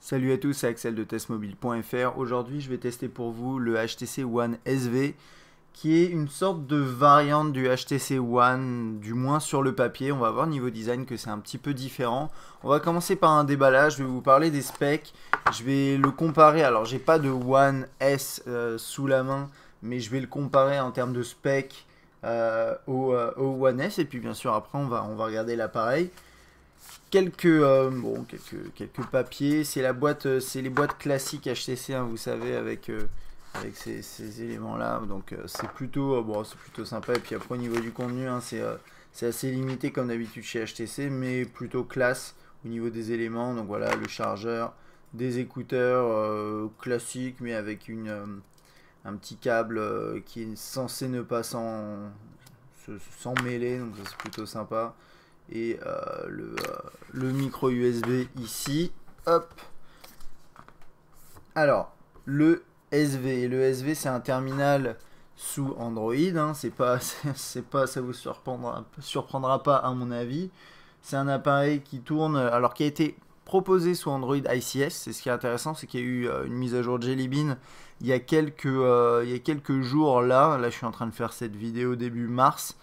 Salut à tous, c'est Axel de testmobile.fr. Aujourd'hui, je vais tester pour vous le HTC One SV, qui est une sorte de variante du HTC One, du moins sur le papier. On va voir niveau design que c'est un petit peu différent. On va commencer par un déballage, je vais vous parler des specs. Je vais le comparer, alors j'ai pas de One S sous la main, mais je vais le comparer en termes de specs au One S. Et puis bien sûr, après, on va regarder l'appareil. Quelques papiers, c'est la boîte, c'est les boîtes classiques HTC, hein, vous savez, avec ces éléments là, donc c'est plutôt c'est plutôt sympa. Et puis après au niveau du contenu, hein, c'est assez limité comme d'habitude chez HTC, mais plutôt classe au niveau des éléments. Donc voilà, le chargeur, des écouteurs classiques, mais avec un petit câble qui est censé ne pas s'en mêler, donc c'est plutôt sympa. Et le micro USB ici. Hop. Alors, le SV c'est un terminal sous Android, hein, c'est pas, ça vous surprendra pas à mon avis. C'est un appareil qui tourne, alors qui a été proposé sous Android ICS. C'est ce qui est intéressant, c'est qu'il y a eu une mise à jour Jelly Bean il y a quelques jours là. Là, je suis en train de faire cette vidéo début mars.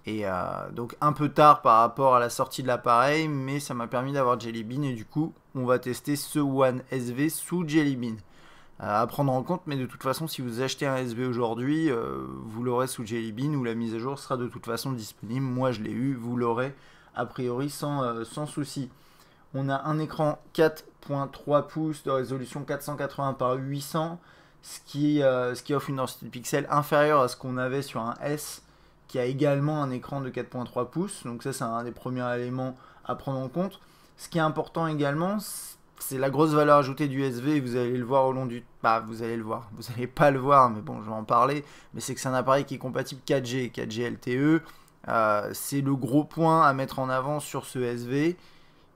Et donc un peu tard par rapport à la sortie de l'appareil, mais ça m'a permis d'avoir Jelly Bean et du coup on va tester ce One SV sous Jelly Bean. À prendre en compte, mais de toute façon si vous achetez un SV aujourd'hui, vous l'aurez sous Jelly Bean où la mise à jour sera de toute façon disponible. Moi je l'ai eu, vous l'aurez a priori sans souci. On a un écran 4.3 pouces de résolution 480 par 800, ce qui offre une densité de pixels inférieure à ce qu'on avait sur un S, qui a également un écran de 4.3 pouces. Donc ça, c'est un des premiers éléments à prendre en compte. Ce qui est important également, c'est la grosse valeur ajoutée du SV. Vous allez le voir au long du... vous allez le voir. Vous n'allez pas le voir, mais bon, je vais en parler. Mais c'est que c'est un appareil qui est compatible 4G LTE. C'est le gros point à mettre en avant sur ce SV,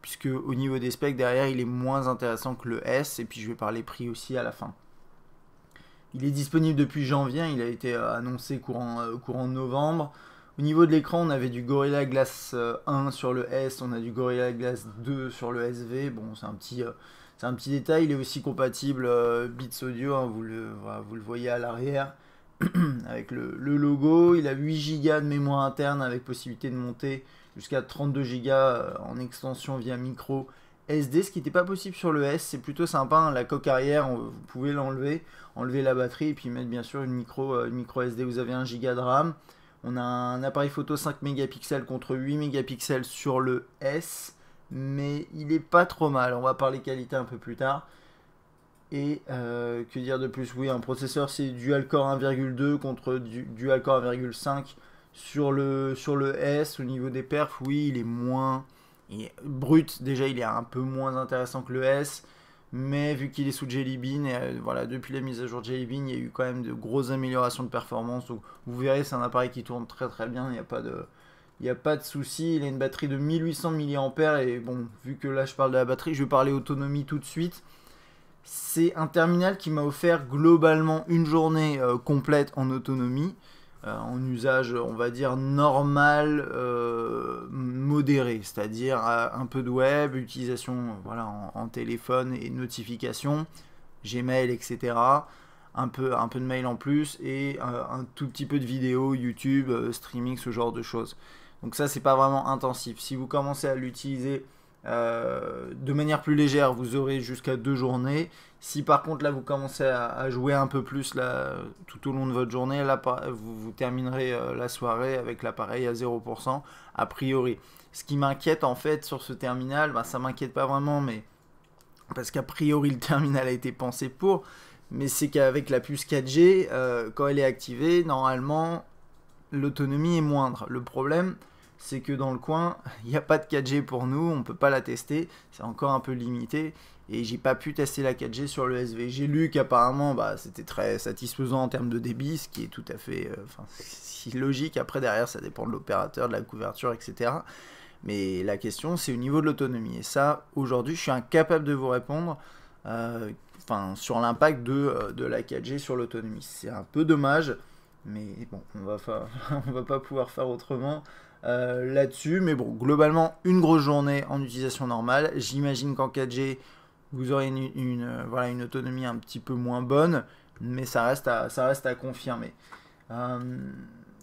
puisque au niveau des specs, derrière, il est moins intéressant que le S. Et puis, je vais parler prix aussi à la fin. Il est disponible depuis janvier, il a été annoncé courant novembre. Au niveau de l'écran, on avait du Gorilla Glass 1 sur le S, on a du Gorilla Glass 2 sur le SV. Bon, c'est un petit détail. Il est aussi compatible Beats Audio, hein, vous le voyez à l'arrière avec le logo. Il a 8 Go de mémoire interne avec possibilité de monter jusqu'à 32 Go en extension via micro SD, ce qui n'était pas possible sur le S. C'est plutôt sympa, hein. La coque arrière, vous pouvez enlever la batterie et puis mettre bien sûr une micro SD. Vous avez 1 Go de RAM. On a un appareil photo 5 mégapixels contre 8 mégapixels sur le S, mais il est pas trop mal. On va parler qualité un peu plus tard. Et que dire de plus? Oui, un processeur, c'est dual core 1,2 contre dual core 1,5 sur le S. Au niveau des perfs, oui, il est moins... brut, déjà, il est un peu moins intéressant que le S. Mais vu qu'il est sous Jelly Bean, voilà, depuis la mise à jour Jelly Bean, il y a eu quand même de grosses améliorations de performance. Donc vous verrez, c'est un appareil qui tourne très très bien, il n'y a pas de souci. Il a une batterie de 1800 mAh et bon, vu que là je parle de la batterie, je vais parler autonomie tout de suite. C'est un terminal qui m'a offert globalement une journée complète en autonomie, en usage, on va dire, normal, modéré, c'est-à-dire un peu de web, utilisation voilà, en téléphone et notifications, Gmail, etc. Un peu de mail en plus et un tout petit peu de vidéo, YouTube, streaming, ce genre de choses. Donc ça, c'est pas vraiment intensif. Si vous commencez à l'utiliser de manière plus légère, vous aurez jusqu'à 2 journées. Si par contre là vous commencez à jouer un peu plus là, tout au long de votre journée, là vous terminerez la soirée avec l'appareil à 0% a priori. Ce qui m'inquiète en fait sur ce terminal, ça m'inquiète pas vraiment, mais parce qu'a priori le terminal a été pensé pour, mais c'est qu'avec la puce 4G, quand elle est activée, normalement l'autonomie est moindre. Le problème, c'est que dans le coin, il n'y a pas de 4G pour nous, on ne peut pas la tester, c'est encore un peu limité, et j'ai pas pu tester la 4G sur le SV. J'ai lu qu'apparemment c'était très satisfaisant en termes de débit, ce qui est tout à fait si logique. Après derrière ça dépend de l'opérateur, de la couverture, etc. Mais la question c'est au niveau de l'autonomie, et ça aujourd'hui je suis incapable de vous répondre sur l'impact de la 4G sur l'autonomie. C'est un peu dommage, mais bon, on va pas pouvoir faire autrement là-dessus. Mais bon, globalement, une grosse journée en utilisation normale. J'imagine qu'en 4G, vous aurez voilà, une autonomie un petit peu moins bonne, mais ça reste à confirmer.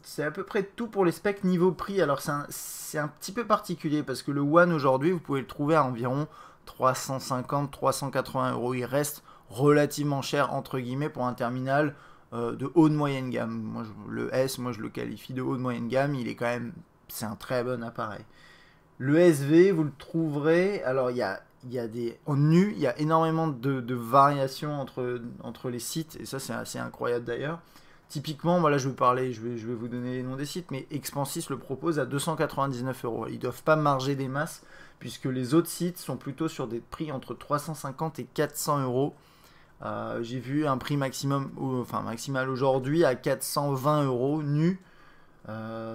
C'est à peu près tout pour les specs niveau prix. Alors c'est un petit peu particulier parce que le One aujourd'hui, vous pouvez le trouver à environ 350-380 euros. Il reste relativement cher entre guillemets pour un terminal de haut de moyenne gamme. Moi, le S, moi je le qualifie de haut de moyenne gamme. Il est quand même, c'est un très bon appareil. Le SV, vous le trouverez. Alors il y a en nu, il y a énormément de variations entre les sites et ça c'est assez incroyable d'ailleurs. Typiquement, voilà, je vais vous donner les noms des sites, mais Expansys le propose à 299 euros. Ils ne doivent pas marger des masses, puisque les autres sites sont plutôt sur des prix entre 350 et 400 euros. J'ai vu un prix maximal aujourd'hui à 420 euros nu.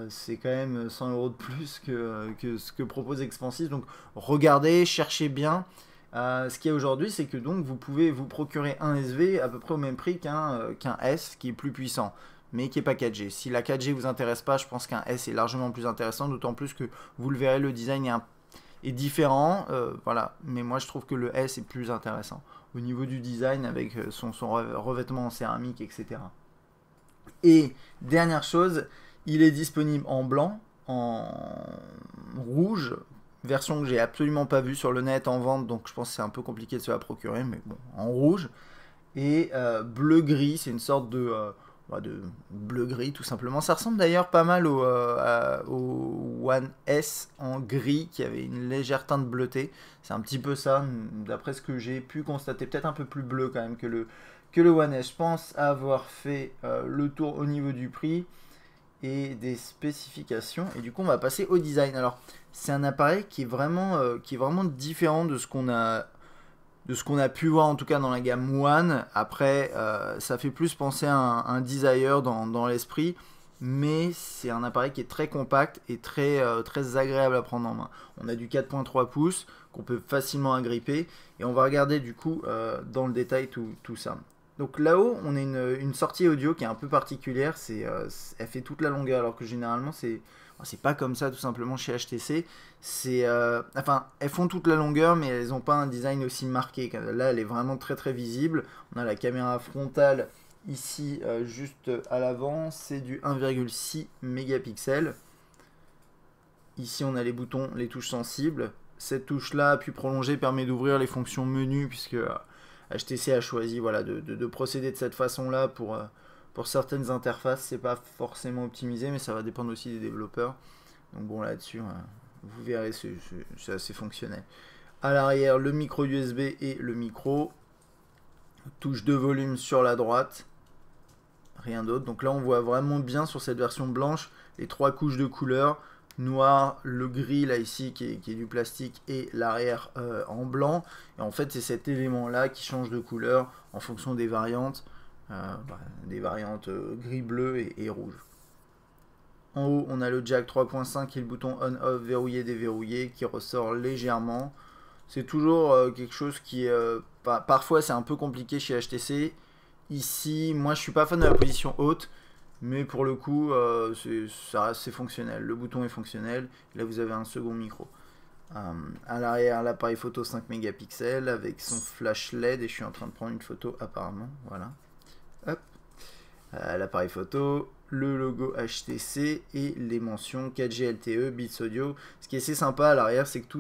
C'est quand même 100 euros de plus que ce que propose Expansys. Donc regardez, cherchez bien. Ce qu'il y a aujourd'hui, c'est que donc vous pouvez vous procurer un SV à peu près au même prix qu'un S qui est plus puissant, mais qui n'est pas 4G. Si la 4G vous intéresse pas, je pense qu'un S est largement plus intéressant, d'autant plus que vous le verrez, le design est différent, voilà. Mais moi je trouve que le S est plus intéressant au niveau du design avec son revêtement en céramique, etc. Et dernière chose, il est disponible en blanc, en rouge, version que j'ai absolument pas vue sur le net en vente, donc je pense que c'est un peu compliqué de se la procurer, mais bon, en rouge. Et bleu-gris, c'est une sorte de bleu-gris tout simplement. Ça ressemble d'ailleurs pas mal au One S en gris, qui avait une légère teinte bleutée. C'est un petit peu ça, d'après ce que j'ai pu constater, peut-être un peu plus bleu quand même que le One S. Je pense avoir fait le tour au niveau du prix et des spécifications, et du coup on va passer au design. Alors c'est un appareil qui est vraiment différent de ce qu'on a pu voir en tout cas dans la gamme One. Après ça fait plus penser à un Desire dans l'esprit, mais c'est un appareil qui est très compact et très agréable à prendre en main. On a du 4.3 pouces qu'on peut facilement agripper, et on va regarder du coup dans le détail tout ça. Donc là-haut, on a une sortie audio qui est un peu particulière. Elle fait toute la longueur, alors que généralement, c'est pas comme ça tout simplement chez HTC. Enfin, elles font toute la longueur, mais elles n'ont pas un design aussi marqué. Là, elle est vraiment très visible. On a la caméra frontale ici, juste à l'avant. C'est du 1,6 mégapixels. Ici, on a les boutons, les touches sensibles. Cette touche-là, appui prolongé, permet d'ouvrir les fonctions menu, puisque HTC a choisi voilà, de procéder de cette façon-là pour certaines interfaces. C'est pas forcément optimisé, mais ça va dépendre aussi des développeurs. Donc bon, là-dessus, vous verrez, c'est assez fonctionnel. À l'arrière, le micro USB et le micro. Touche de volume sur la droite. Rien d'autre. Donc là, on voit vraiment bien sur cette version blanche les 3 couches de couleurs. Noir, le gris là ici qui est du plastique, et l'arrière en blanc. Et en fait c'est cet élément là qui change de couleur en fonction des variantes, gris, bleu et rouge. En haut on a le jack 3.5 et le bouton on-off verrouillé déverrouillé qui ressort légèrement. C'est toujours quelque chose qui est parfois c'est un peu compliqué chez HTC. Ici moi je suis pas fan de la position haute, mais pour le coup, c'est fonctionnel. Le bouton est fonctionnel. Là, vous avez un second micro. À l'arrière, l'appareil photo 5 mégapixels avec son flash LED. Et je suis en train de prendre une photo apparemment. Voilà. Hop. L'appareil photo, le logo HTC et les mentions 4G LTE, Beats Audio. Ce qui est assez sympa à l'arrière, c'est que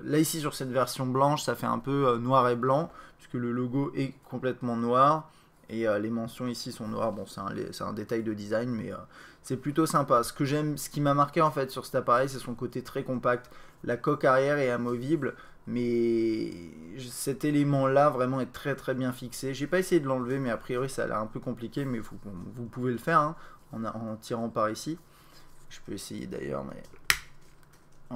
là ici sur cette version blanche, ça fait un peu noir et blanc, puisque le logo est complètement noir. Et les mentions ici sont noires. Bon, c'est un détail de design, mais c'est plutôt sympa. Ce qui m'a marqué en fait sur cet appareil, c'est son côté très compact. La coque arrière est amovible, mais cet élément-là vraiment est très bien fixé. J'ai pas essayé de l'enlever, mais a priori ça a l'air un peu compliqué, mais vous pouvez le faire hein, en tirant par ici. Je peux essayer d'ailleurs, mais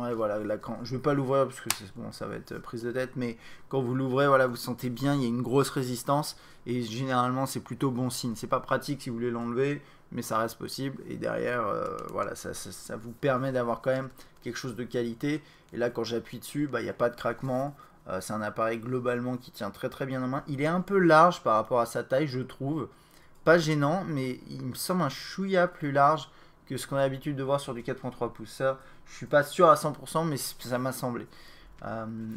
ouais, voilà, là, je ne vais pas l'ouvrir parce que bon, ça va être prise de tête, mais quand vous l'ouvrez, voilà, vous sentez bien, il y a une grosse résistance et généralement c'est plutôt bon signe. C'est pas pratique si vous voulez l'enlever, mais ça reste possible, et derrière, voilà, ça vous permet d'avoir quand même quelque chose de qualité. Et là, quand j'appuie dessus, bah, il n'y a pas de craquement. C'est un appareil globalement qui tient très bien en main. Il est un peu large par rapport à sa taille, je trouve. Pas gênant, mais il me semble un chouïa plus large que ce qu'on a l'habitude de voir sur du 4.3 pouces. Ça, je suis pas sûr à 100%, mais ça m'a semblé.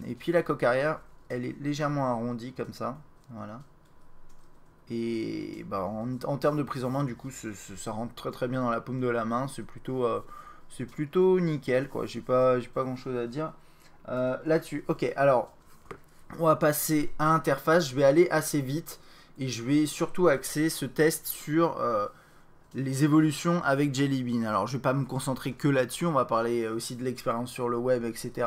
Et puis la coque arrière, elle est légèrement arrondie comme ça, voilà. Et bah, en termes de prise en main, du coup, ça rentre très très bien dans la paume de la main. C'est plutôt nickel, quoi. J'ai pas grand chose à dire là-dessus. Ok, alors on va passer à interface. Je vais aller assez vite et je vais surtout axer ce test sur les évolutions avec Jelly Bean. Alors, je vais pas me concentrer que là-dessus. On va parler aussi de l'expérience sur le web, etc.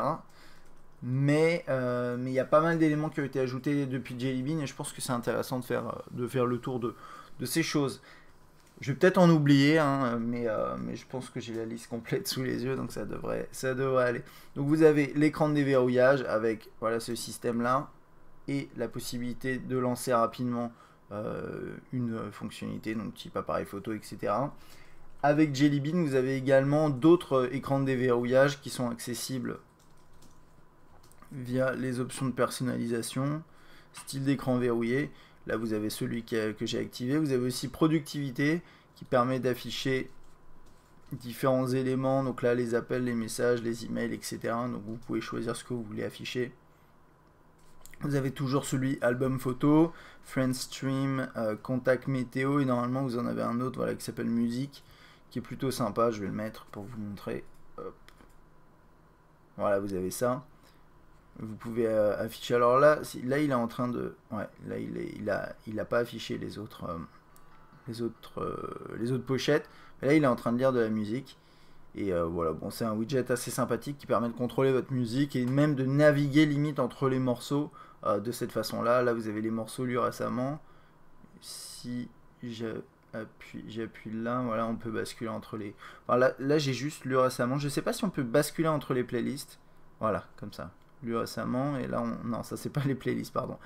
Mais il y a pas mal d'éléments qui ont été ajoutés depuis Jelly Bean et je pense que c'est intéressant de faire le tour de ces choses. Je vais peut-être en oublier, hein, mais je pense que j'ai la liste complète sous les yeux, donc ça devrait aller. Donc vous avez l'écran de déverrouillage avec voilà, ce système-là et la possibilité de lancer rapidement une fonctionnalité, donc type appareil photo, etc. Avec Jelly Bean, vous avez également d'autres écrans de déverrouillage qui sont accessibles via les options de personnalisation, style d'écran verrouillé. Là, vous avez celui que j'ai activé. Vous avez aussi productivité qui permet d'afficher différents éléments. Donc là, les appels, les messages, les emails, etc. Donc vous pouvez choisir ce que vous voulez afficher. Vous avez toujours celui album photo, friend stream, contact météo et normalement vous en avez un autre voilà, qui s'appelle musique qui est plutôt sympa. Je vais le mettre pour vous montrer. Hop. Voilà, vous avez ça. Vous pouvez afficher. Alors là, là il est en train de, ouais, là il a pas affiché les autres pochettes. Mais là il est en train de lire de la musique. Et voilà, bon, c'est un widget assez sympathique qui permet de contrôler votre musique et même de naviguer limite entre les morceaux de cette façon-là. Là, vous avez les morceaux lus récemment. Si j'appuie là, voilà, on peut basculer entre les. Enfin, là j'ai juste lu récemment. Je sais pas si on peut basculer entre les playlists. Voilà, comme ça. Lu récemment et là non, ça c'est pas les playlists, pardon.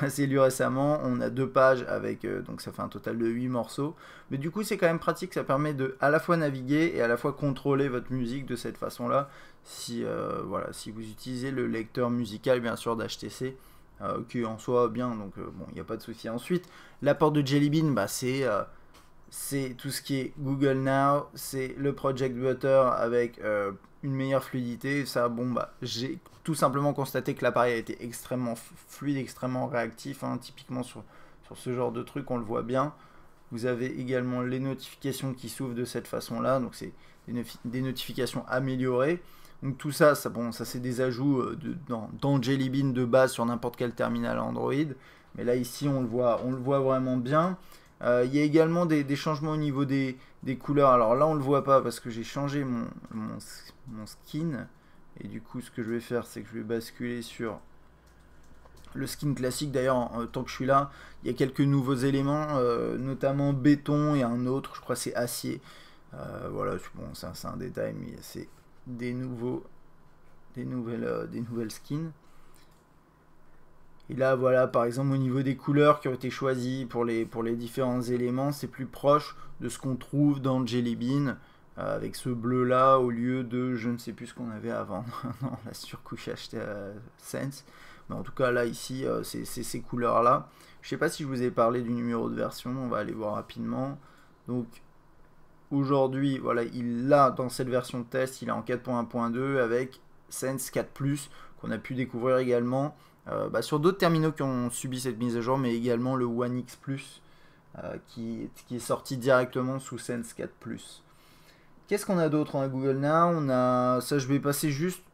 Là c'est lu récemment, on a 2 pages avec donc ça fait un total de 8 morceaux, mais du coup c'est quand même pratique, ça permet de à la fois naviguer et à la fois contrôler votre musique de cette façon là si voilà, si vous utilisez le lecteur musical bien sûr d'HTC qui en soit bien, donc bon, il n'y a pas de souci. Ensuite, l'apport de Jelly Bean, bah, c'est tout ce qui est Google Now, c'est le Project Butter avec une meilleure fluidité. Ça, bon, bah, j'ai tout simplement constaté que l'appareil a été extrêmement fluide, extrêmement réactif. Hein, typiquement sur ce genre de truc, on le voit bien. Vous avez également les notifications qui s'ouvrent de cette façon-là. Donc, c'est des notifications améliorées. Donc, tout ça, bon, ça c'est des ajouts dans Jelly Bean de base sur n'importe quel terminal Android. Mais là, ici, on le voit vraiment bien. Il y a également des changements au niveau des couleurs. Alors là, on ne le voit pas parce que j'ai changé mon skin. Et du coup, ce que je vais faire, c'est que je vais basculer sur le skin classique. D'ailleurs, tant que je suis là, il y a quelques nouveaux éléments, notamment béton et un autre, je crois que c'est acier. Voilà, bon, ça c'est un détail, mais c'est des nouvelles skins. Et là, voilà, par exemple, au niveau des couleurs qui ont été choisies pour les différents éléments, c'est plus proche de ce qu'on trouve dans Jelly Bean, avec ce bleu-là, au lieu de, je ne sais plus ce qu'on avait avant, non, la surcouche Sense. Mais en tout cas, là, ici, c'est ces couleurs-là. Je ne sais pas si je vous ai parlé du numéro de version, on va aller voir rapidement. Donc, aujourd'hui, voilà, dans cette version de test, il est en 4.1.2 avec Sense 4+, qu'on a pu découvrir également. Sur d'autres terminaux qui ont subi cette mise à jour, mais également le One X Plus qui est sorti directement sous Sense 4 Plus. Qu'est-ce qu'on a d'autre? On a Google Now, ça je vais passer juste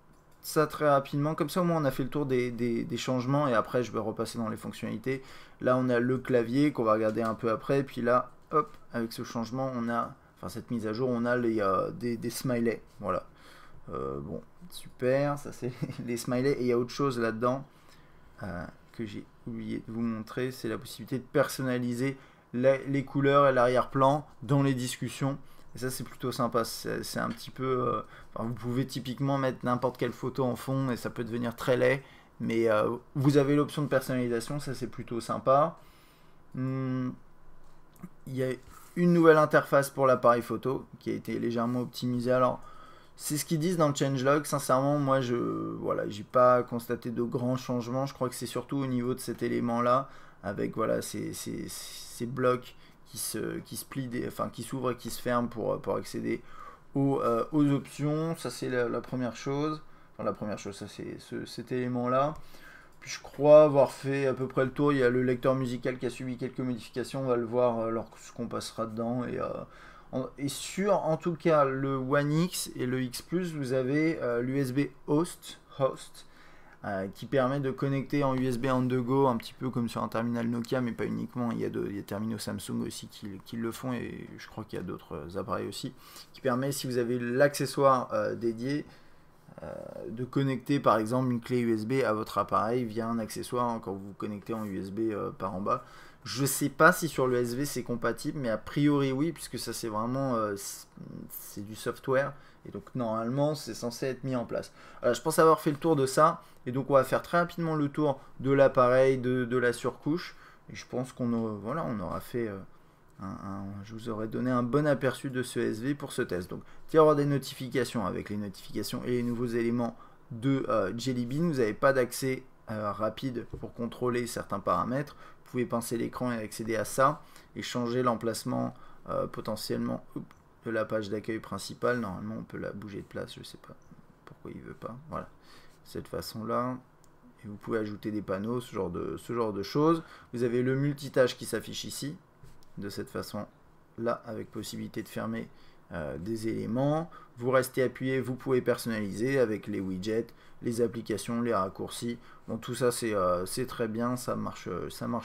ça très rapidement, comme ça au moins on a fait le tour des changements et après je vais repasser dans les fonctionnalités. Là on a le clavier qu'on va regarder un peu après, puis là hop, avec ce changement on a, enfin cette mise à jour, on a des smileys, voilà. Bon, super, ça c'est les smileys et il y a autre chose là-dedans. Que j'ai oublié de vous montrer, c'est la possibilité de personnaliser les couleurs et l'arrière-plan dans les discussions. Et ça c'est plutôt sympa, c'est un petit peu... vous pouvez typiquement mettre n'importe quelle photo en fond et ça peut devenir très laid, mais vous avez l'option de personnalisation, ça c'est plutôt sympa. Il y a une nouvelle interface pour l'appareil photo qui a été légèrement optimisée. Alors c'est ce qu'ils disent dans le changelog. Sincèrement, moi, j'ai pas constaté de grands changements. Je crois que c'est surtout au niveau de cet élément-là, avec voilà ces blocs qui se plient, qui s'ouvrent et qui se ferment pour accéder aux options. Ça, c'est la première chose. Enfin, la première chose, ça c'est cet élément-là. je crois avoir fait à peu près le tour. Il y a le lecteur musical qui a subi quelques modifications. On va le voir lorsqu'on passera dedans. Et sur, en tout cas, le One X et le X Plus, vous avez l'USB host qui permet de connecter en USB on the go, un petit peu comme sur un terminal Nokia, mais pas uniquement. Il y a des terminaux Samsung aussi qui le font, et je crois qu'il y a d'autres appareils aussi, qui permet, si vous avez l'accessoire dédié, de connecter par exemple une clé USB à votre appareil via un accessoire quand vous vous connectez en USB par en bas. Je sais pas si sur le USB c'est compatible, mais a priori oui, puisque ça c'est vraiment c'est du software, et donc normalement c'est censé être mis en place. Voilà, je pense avoir fait le tour de ça, et donc on va faire très rapidement le tour de l'appareil, de la surcouche, et je pense voilà, on aura fait je vous aurais donné un bon aperçu de ce SV pour ce test. Donc, il y aura des notifications avec les notifications et les nouveaux éléments de Jelly Bean. Vous n'avez pas d'accès rapide pour contrôler certains paramètres. Vous pouvez pincer l'écran et accéder à ça et changer l'emplacement potentiellement de la page d'accueil principale. Normalement, on peut la bouger de place. Je ne sais pas pourquoi il ne veut pas. Voilà, de cette façon-là. Et vous pouvez ajouter des panneaux, ce genre de choses. Vous avez le multitâche qui s'affiche ici, de cette façon là, avec possibilité de fermer des éléments. Vous restez appuyé, vous pouvez personnaliser avec les widgets, les applications, les raccourcis. Bon, tout ça c'est très bien, ça marche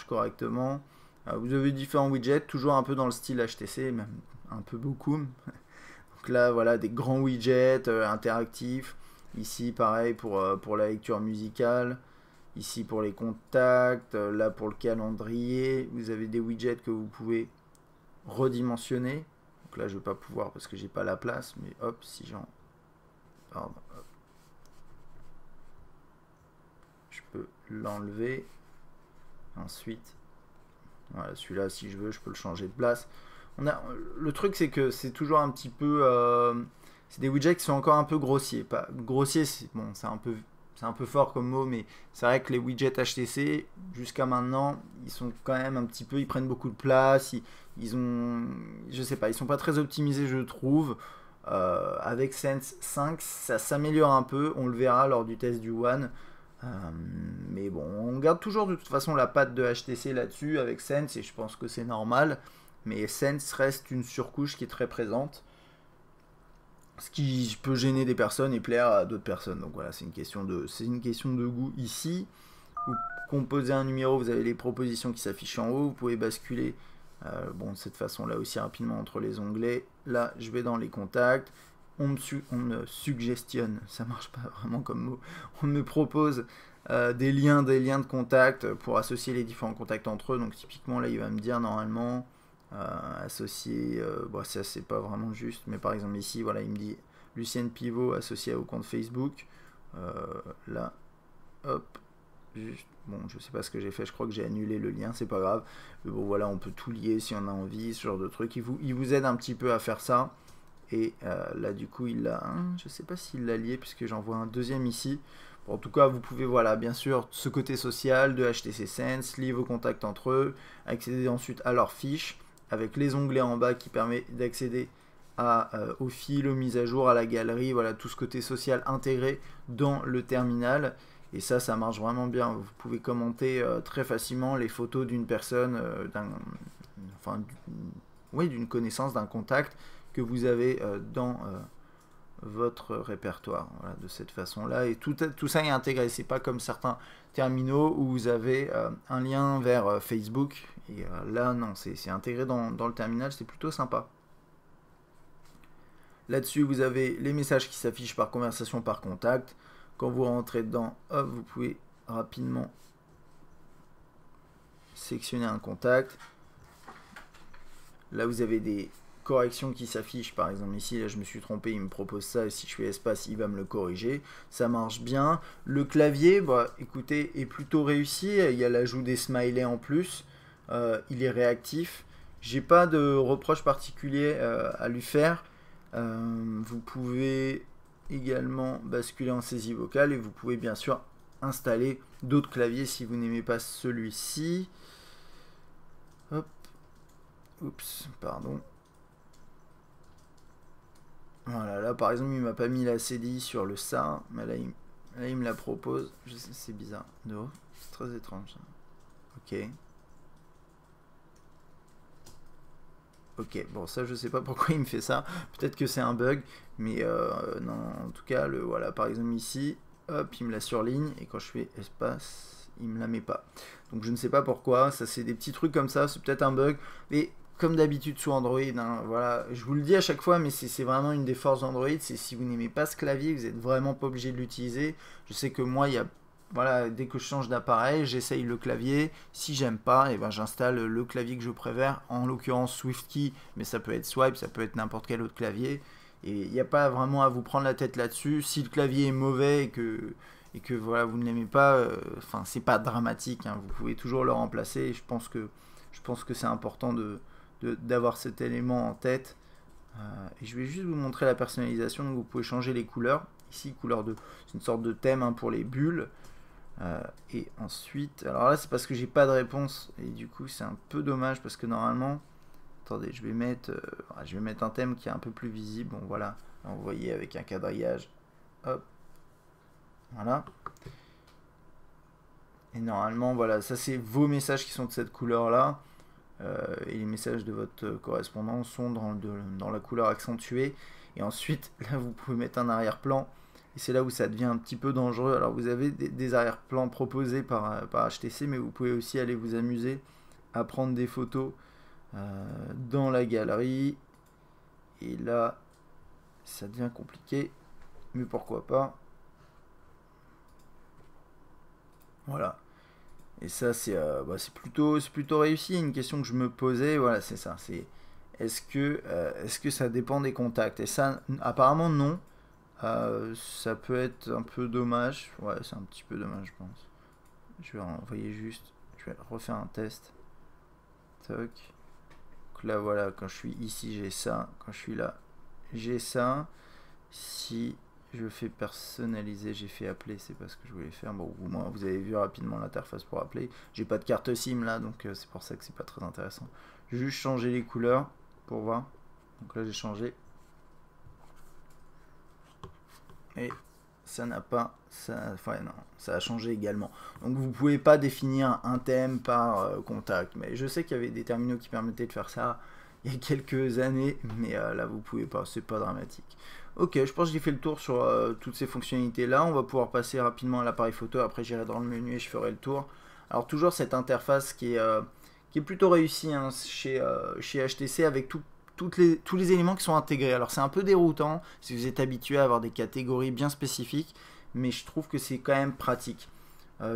correctement. Vous avez différents widgets, toujours un peu dans le style HTC, même un peu beaucoup. Donc là voilà, des grands widgets interactifs. Ici pareil pour la lecture musicale. Ici pour les contacts, là pour le calendrier, vous avez des widgets que vous pouvez redimensionner. Donc là je ne vais pas pouvoir parce que j'ai pas la place, mais hop, si j'en... Pardon, hop. Je peux l'enlever. Ensuite, voilà, celui-là si je veux, je peux le changer de place. Le truc c'est que c'est toujours un petit peu... c'est des widgets qui sont encore un peu grossiers. Pas grossier, bon, c'est un peu fort comme mot, mais c'est vrai que les widgets HTC, jusqu'à maintenant, ils sont quand même un petit peu, ils prennent beaucoup de place, ils ont, je sais pas, ils sont pas très optimisés, je trouve. Avec Sense 5, ça s'améliore un peu, on le verra lors du test du One. Mais bon, on garde toujours de toute façon la patte de HTC là-dessus avec Sense, et je pense que c'est normal. Mais Sense reste une surcouche qui est très présente, ce qui peut gêner des personnes et plaire à d'autres personnes. Donc voilà, c'est une question de goût ici. Vous composez un numéro, vous avez les propositions qui s'affichent en haut, vous pouvez basculer bon, de cette façon là aussi rapidement entre les onglets. Là je vais dans les contacts, on me suggestionne, ça marche pas vraiment comme mot, on me propose des liens de contact pour associer les différents contacts entre eux. Donc typiquement là il va me dire normalement associé, bon ça c'est pas vraiment juste, mais par exemple ici voilà il me dit Lucienne Pivot associé au compte Facebook. Là hop, juste, bon je sais pas ce que j'ai fait, je crois que j'ai annulé le lien, c'est pas grave, mais bon voilà, on peut tout lier si on a envie, ce genre de truc. Il vous aide un petit peu à faire ça. Et là du coup il l'a, je sais pas s'il l'a lié puisque j'en vois un deuxième ici. Bon, en tout cas vous pouvez, voilà, bien sûr ce côté social de HTC Sense, lier vos contacts entre eux, accéder ensuite à leurs fiches avec les onglets en bas qui permet d'accéder au fil, aux mises à jour, à la galerie, voilà, tout ce côté social intégré dans le terminal. Et ça marche vraiment bien. Vous pouvez commenter très facilement les photos d'une personne, d'une connaissance, d'un contact que vous avez dans votre répertoire. Voilà, de cette façon-là. Et tout ça est intégré. C'est pas comme certains terminaux où vous avez un lien vers Facebook. Et là, non, c'est intégré dans le terminal. C'est plutôt sympa. Là-dessus, vous avez les messages qui s'affichent par conversation, par contact. Quand vous rentrez dedans, hop, vous pouvez rapidement sélectionner un contact. Là, vous avez des corrections qui s'affichent. Par exemple, ici, là, je me suis trompé, il me propose ça. Et si je fais espace, il va me le corriger. Ça marche bien. Le clavier, bah, écoutez, est plutôt réussi. Il y a l'ajout des smileys en plus. Il est réactif. J'ai pas de reproche particulier à lui faire. Vous pouvez également basculer en saisie vocale et vous pouvez bien sûr installer d'autres claviers si vous n'aimez pas celui-ci. Hop. Oups, pardon. Voilà, là par exemple il m'a pas mis la CDI sur le ça, mais là Là, il me la propose. Je sais, c'est bizarre. No, c'est très étrange. Ok. Ok, bon, ça, je sais pas pourquoi il me fait ça. Peut-être que c'est un bug. Mais non, en tout cas, voilà, par exemple ici, hop, il me la surligne. Et quand je fais espace, il me la met pas. Donc je ne sais pas pourquoi. Ça, c'est des petits trucs comme ça. C'est peut-être un bug. Mais comme d'habitude sous Android, hein, voilà, je vous le dis à chaque fois, mais c'est vraiment une des forces d'Android. C'est si vous n'aimez pas ce clavier, vous n'êtes vraiment pas obligé de l'utiliser. Je sais que moi, il y a voilà, dès que je change d'appareil, j'essaye le clavier. Si j'aime pas, et ben j'installe le clavier que je préfère, en l'occurrence SwiftKey, mais ça peut être Swipe, ça peut être n'importe quel autre clavier. Et il n'y a pas vraiment à vous prendre la tête là-dessus. Si le clavier est mauvais et que voilà, vous ne l'aimez pas, enfin c'est pas dramatique, hein, vous pouvez toujours le remplacer. Et je pense que c'est important d'avoir cet élément en tête. Et je vais juste vous montrer la personnalisation. Donc vous pouvez changer les couleurs. Ici, c'est une sorte de thème, hein, pour les bulles. Et ensuite, alors là c'est parce que j'ai pas de réponse et du coup c'est un peu dommage parce que normalement, attendez, je vais mettre un thème qui est un peu plus visible. Bon voilà, là, vous voyez avec un quadrillage, hop, voilà. Et normalement voilà, ça c'est vos messages qui sont de cette couleur là, et les messages de votre correspondant sont dans la couleur accentuée. Et ensuite là vous pouvez mettre un arrière-plan. Et c'est là où ça devient un petit peu dangereux. Alors vous avez des arrière-plans proposés par HTC, mais vous pouvez aussi aller vous amuser à prendre des photos dans la galerie. Et là, ça devient compliqué, mais pourquoi pas. Voilà. Et ça, c'est plutôt réussi. Une question que je me posais, voilà, c'est ça. C'est est-ce que ça dépend des contacts? Et ça, apparemment non. Ça peut être un peu dommage. Ouais, c'est un petit peu dommage, je pense. Je vais envoyer juste. Je vais refaire un test. Toc. Donc là, voilà, quand je suis ici, j'ai ça. Quand je suis là, j'ai ça. Si je fais personnaliser, j'ai fait appeler, c'est pas ce que je voulais faire. Bon, vous avez vu rapidement l'interface pour appeler. J'ai pas de carte SIM là, donc c'est pour ça que c'est pas très intéressant. Je vais juste changer les couleurs pour voir. Donc là, j'ai changé. Et ça n'a pas, enfin non, ça a changé également. Donc vous pouvez pas définir un thème par contact, mais je sais qu'il y avait des terminaux qui permettaient de faire ça il y a quelques années, mais là vous pouvez pas, c'est pas dramatique. Ok, je pense que j'ai fait le tour sur toutes ces fonctionnalités là. On va pouvoir passer rapidement à l'appareil photo, après j'irai dans le menu et je ferai le tour. Alors toujours cette interface qui est plutôt réussie, hein, chez HTC, avec tous les éléments qui sont intégrés. Alors c'est un peu déroutant si vous êtes habitué à avoir des catégories bien spécifiques, mais je trouve que c'est quand même pratique.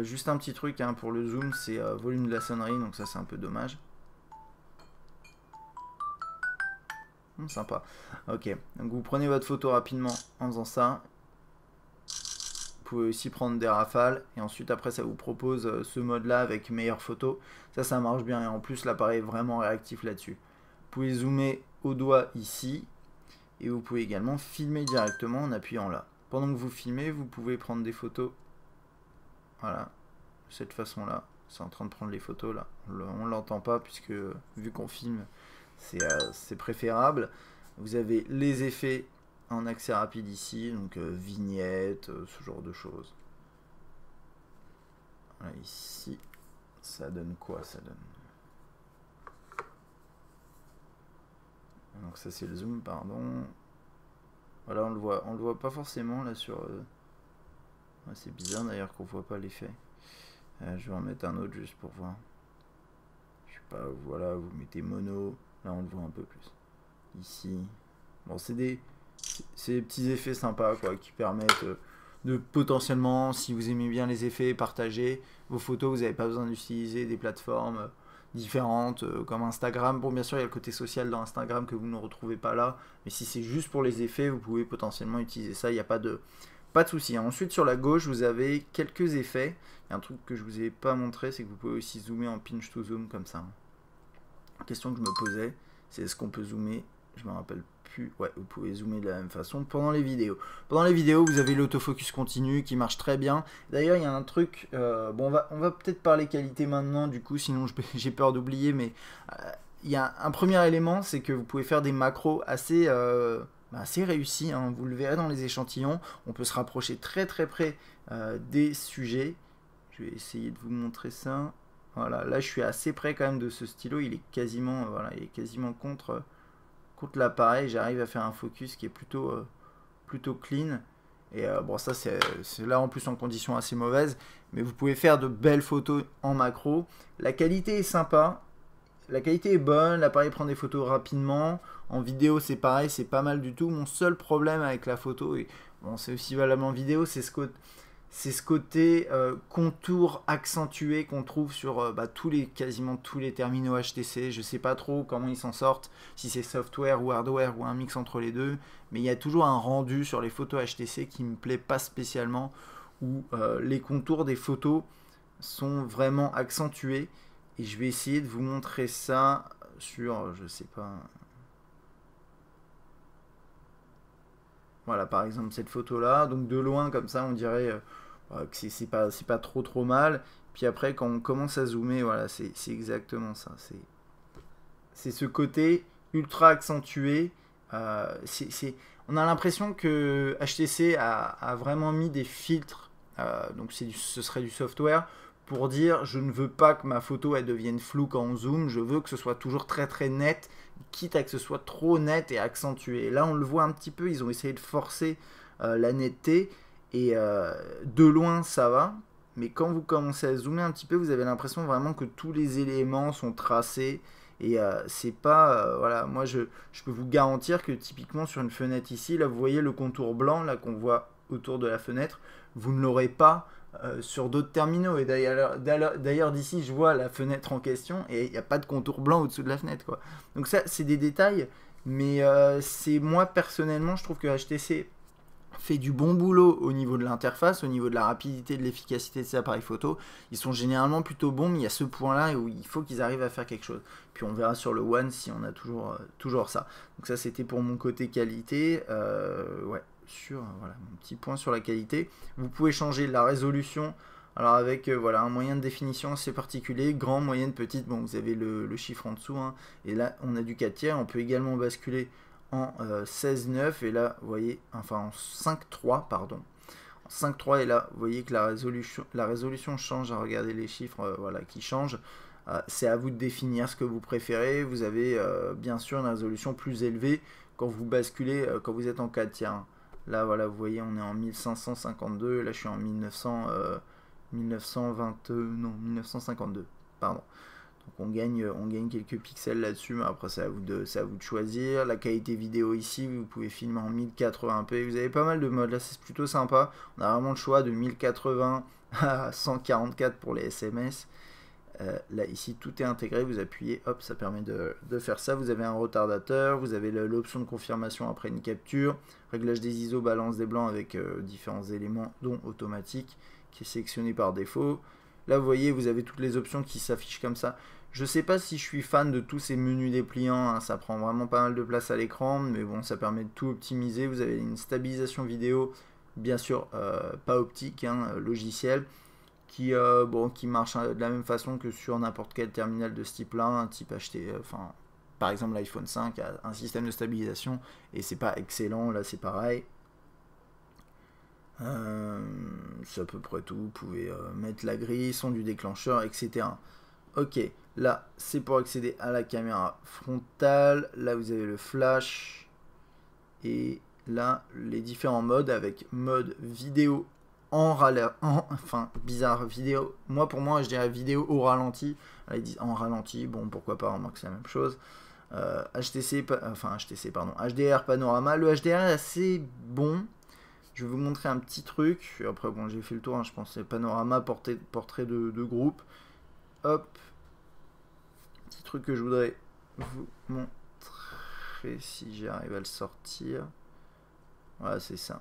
Juste un petit truc, hein, pour le zoom, c'est volume de la sonnerie, donc ça c'est un peu dommage. Sympa. Ok, donc vous prenez votre photo rapidement en faisant ça. Vous pouvez aussi prendre des rafales, et ensuite après ça vous propose ce mode là avec meilleure photo. Ça marche bien, et en plus l'appareil est vraiment réactif là-dessus. Vous pouvez zoomer au doigt ici, et vous pouvez également filmer directement en appuyant là. Pendant que vous filmez, vous pouvez prendre des photos. Voilà, de cette façon là. C'est en train de prendre les photos là. On ne l'entend pas puisque vu qu'on filme, c'est préférable. Vous avez les effets en accès rapide ici, donc vignettes, ce genre de choses. Voilà, ici, ça donne quoi? Ça donne... Donc ça c'est le zoom, pardon. Voilà, on le voit pas forcément là sur... Ouais, c'est bizarre d'ailleurs qu'on voit pas l'effet. Je vais en mettre un autre juste pour voir. Je sais pas, voilà, vous mettez mono. Là on le voit un peu plus. Ici. Bon, c'est des petits effets sympas quoi, qui permettent de potentiellement, si vous aimez bien les effets, partager vos photos. Vous n'avez pas besoin d'utiliser des plateformes différentes comme Instagram. Bon, bien sûr, il y a le côté social dans Instagram que vous ne retrouvez pas là. Mais si c'est juste pour les effets, vous pouvez potentiellement utiliser ça. Il n'y a pas de souci. Ensuite, sur la gauche, vous avez quelques effets. Il y a un truc que je vous ai pas montré, c'est que vous pouvez aussi zoomer en pinch to zoom comme ça. La question que je me posais, c'est est-ce qu'on peut zoomer? Je me rappelle plus. Ouais, vous pouvez zoomer de la même façon pendant les vidéos. Pendant les vidéos, vous avez l'autofocus continu qui marche très bien. D'ailleurs, il y a un truc... bon, on va peut-être parler qualité maintenant, du coup, sinon j'ai peur d'oublier, mais il y a un premier élément, c'est que vous pouvez faire des macros assez bah, assez réussi, hein. Vous le verrez dans les échantillons, on peut se rapprocher très très près des sujets. Je vais essayer de vous montrer ça. Voilà, là je suis assez près quand même de ce stylo, il est quasiment, voilà, il est quasiment contre l'appareil, j'arrive à faire un focus qui est plutôt clean. Et bon, ça c'est là en plus en conditions assez mauvaises, mais vous pouvez faire de belles photos en macro. La qualité est sympa, la qualité est bonne, l'appareil prend des photos rapidement. En vidéo c'est pareil, c'est pas mal du tout. Mon seul problème avec la photo, et bon, c'est aussi valable en vidéo, c'est ce côté contour accentué qu'on trouve sur quasiment tous les terminaux HTC. Je sais pas trop comment ils s'en sortent, si c'est software ou hardware ou un mix entre les deux, mais il y a toujours un rendu sur les photos HTC qui me plaît pas spécialement, où les contours des photos sont vraiment accentués. Et je vais essayer de vous montrer ça sur, je sais pas, voilà, par exemple cette photo là. Donc de loin comme ça on dirait que c'est pas trop mal. Puis après quand on commence à zoomer, voilà, c'est exactement ça. C'est ce côté ultra accentué. On a l'impression que HTC a vraiment mis des filtres, donc ce serait du software, pour dire je ne veux pas que ma photo elle devienne floue quand on zoome, je veux que ce soit toujours très très net, quitte à que ce soit trop net et accentué. Et là on le voit un petit peu, ils ont essayé de forcer la netteté, et de loin ça va, mais quand vous commencez à zoomer un petit peu, vous avez l'impression vraiment que tous les éléments sont tracés. Et c'est pas, voilà, moi je peux vous garantir que typiquement sur une fenêtre ici, là vous voyez le contour blanc là qu'on voit autour de la fenêtre, vous ne l'aurez pas sur d'autres terminaux. Et d'ailleurs d'ici je vois la fenêtre en question et il n'y a pas de contour blanc au-dessous de la fenêtre, quoi. Donc ça c'est des détails, mais c'est moi personnellement je trouve que HTC fait du bon boulot au niveau de l'interface, au niveau de la rapidité, de l'efficacité de ces appareils photo. Ils sont généralement plutôt bons, mais il y a ce point-là où il faut qu'ils arrivent à faire quelque chose. Puis on verra sur le One si on a toujours ça. Donc ça c'était pour mon côté qualité. Ouais, voilà, mon petit point sur la qualité. Vous pouvez changer la résolution. Alors avec voilà, un moyen de définition assez particulier, grand, moyenne, petite, bon vous avez le chiffre en dessous, hein. Et là on a du 4 tiers, on peut également basculer en 16.9 et là vous voyez, enfin en 5.3 pardon, en 5.3, et là vous voyez que la résolution change. À regarder les chiffres voilà, qui changent. C'est à vous de définir ce que vous préférez. Vous avez bien sûr une résolution plus élevée quand vous basculez, quand vous êtes en 4 tiers. Là voilà, vous voyez on est en 1552, là je suis en 1952, pardon. Donc on gagne quelques pixels là-dessus, mais après c'est à vous de choisir. La qualité vidéo ici, vous pouvez filmer en 1080p, vous avez pas mal de modes, là c'est plutôt sympa. On a vraiment le choix de 1080 à 144 pour les SMS. Là ici tout est intégré, vous appuyez, hop, ça permet de faire ça. Vous avez un retardateur, vous avez l'option de confirmation après une capture, réglage des ISO, balance des blancs avec différents éléments dont automatique, qui est sélectionné par défaut. Là vous voyez, vous avez toutes les options qui s'affichent comme ça. Je sais pas si je suis fan de tous ces menus dépliants, hein, ça prend vraiment pas mal de place à l'écran, mais bon, ça permet de tout optimiser. Vous avez une stabilisation vidéo, bien sûr pas optique, hein, logiciel, qui marche de la même façon que sur n'importe quel terminal de ce type-là, un type acheté, par exemple l'iPhone 5 a un système de stabilisation, et c'est pas excellent, là c'est pareil. C'est à peu près tout. Vous pouvez mettre la grille, son du déclencheur, etc. Ok, là c'est pour accéder à la caméra frontale. Là vous avez le flash. Et là les différents modes avec mode vidéo enfin bizarre, vidéo. Pour moi je dirais vidéo au ralenti. Là ils disent en ralenti, bon pourquoi pas, remarque c'est la même chose. HDR panorama. Le HDR est assez bon. Je vais vous montrer un petit truc. Après, bon, j'ai fait le tour, hein, je pense que c'est panorama, portrait de groupe. Hop. Petit truc que je voudrais vous montrer si j'arrive à le sortir. Voilà, c'est ça.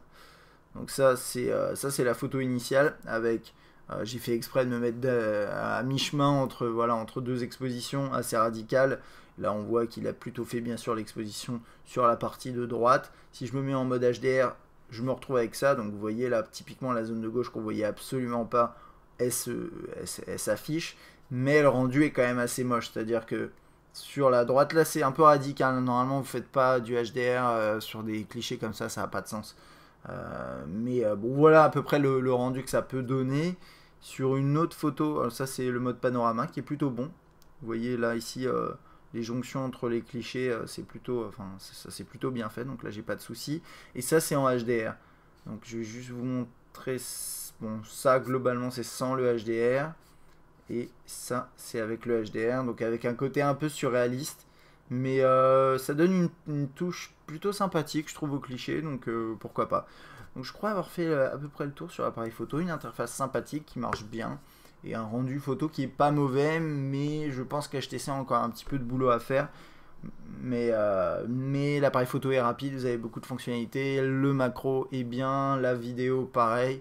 Donc ça, c'est la photo initiale avec... j'ai fait exprès de me mettre à mi-chemin entre deux expositions assez radicales. Là, on voit qu'il a plutôt fait, bien sûr, l'exposition sur la partie de droite. Si je me mets en mode HDR, je me retrouve avec ça. Donc vous voyez là typiquement la zone de gauche qu'on voyait absolument pas, elle s'affiche, mais le rendu est quand même assez moche, c'est à dire que sur la droite. Là, c'est un peu radical. Normalement, vous faites pas du HDR sur des clichés comme ça n'a pas de sens. Mais bon, voilà à peu près le rendu que ça peut donner. Sur une autre photo, alors ça c'est le mode panorama qui est plutôt bon. Vous voyez là ici les jonctions entre les clichés, c'est plutôt, enfin ça c'est plutôt bien fait. Donc là j'ai pas de souci. Et ça c'est en HDR. Donc je vais juste vous montrer. Bon, ça globalement c'est sans le HDR. Et ça c'est avec le HDR. Donc avec un côté un peu surréaliste. Mais ça donne une touche plutôt sympathique, je trouve, au cliché, donc pourquoi pas. Donc je crois avoir fait à peu près le tour sur l'appareil photo, une interface sympathique qui marche bien, et un rendu photo qui est pas mauvais, mais je pense qu'HTC a encore un petit peu de boulot à faire. Mais l'appareil photo est rapide, vous avez beaucoup de fonctionnalités, le macro est bien, la vidéo pareil.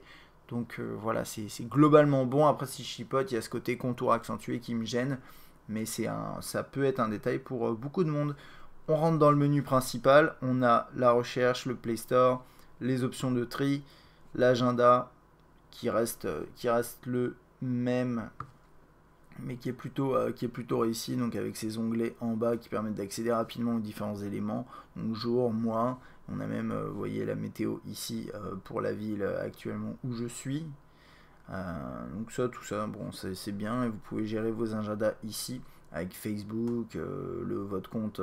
Donc voilà, c'est globalement bon. Après si je chipote, il y a ce côté contour accentué qui me gêne. Mais ça peut être un détail pour beaucoup de monde. On rentre dans le menu principal, on a la recherche, le Play Store, les options de tri, l'agenda qui reste le même, mais qui est plutôt réussi, donc avec ces onglets en bas qui permettent d'accéder rapidement aux différents éléments, donc jour, mois, on a même, vous voyez la météo ici pour la ville actuellement où je suis. Donc ça, tout ça, bon, c'est bien, et vous pouvez gérer vos agendas ici avec Facebook, votre compte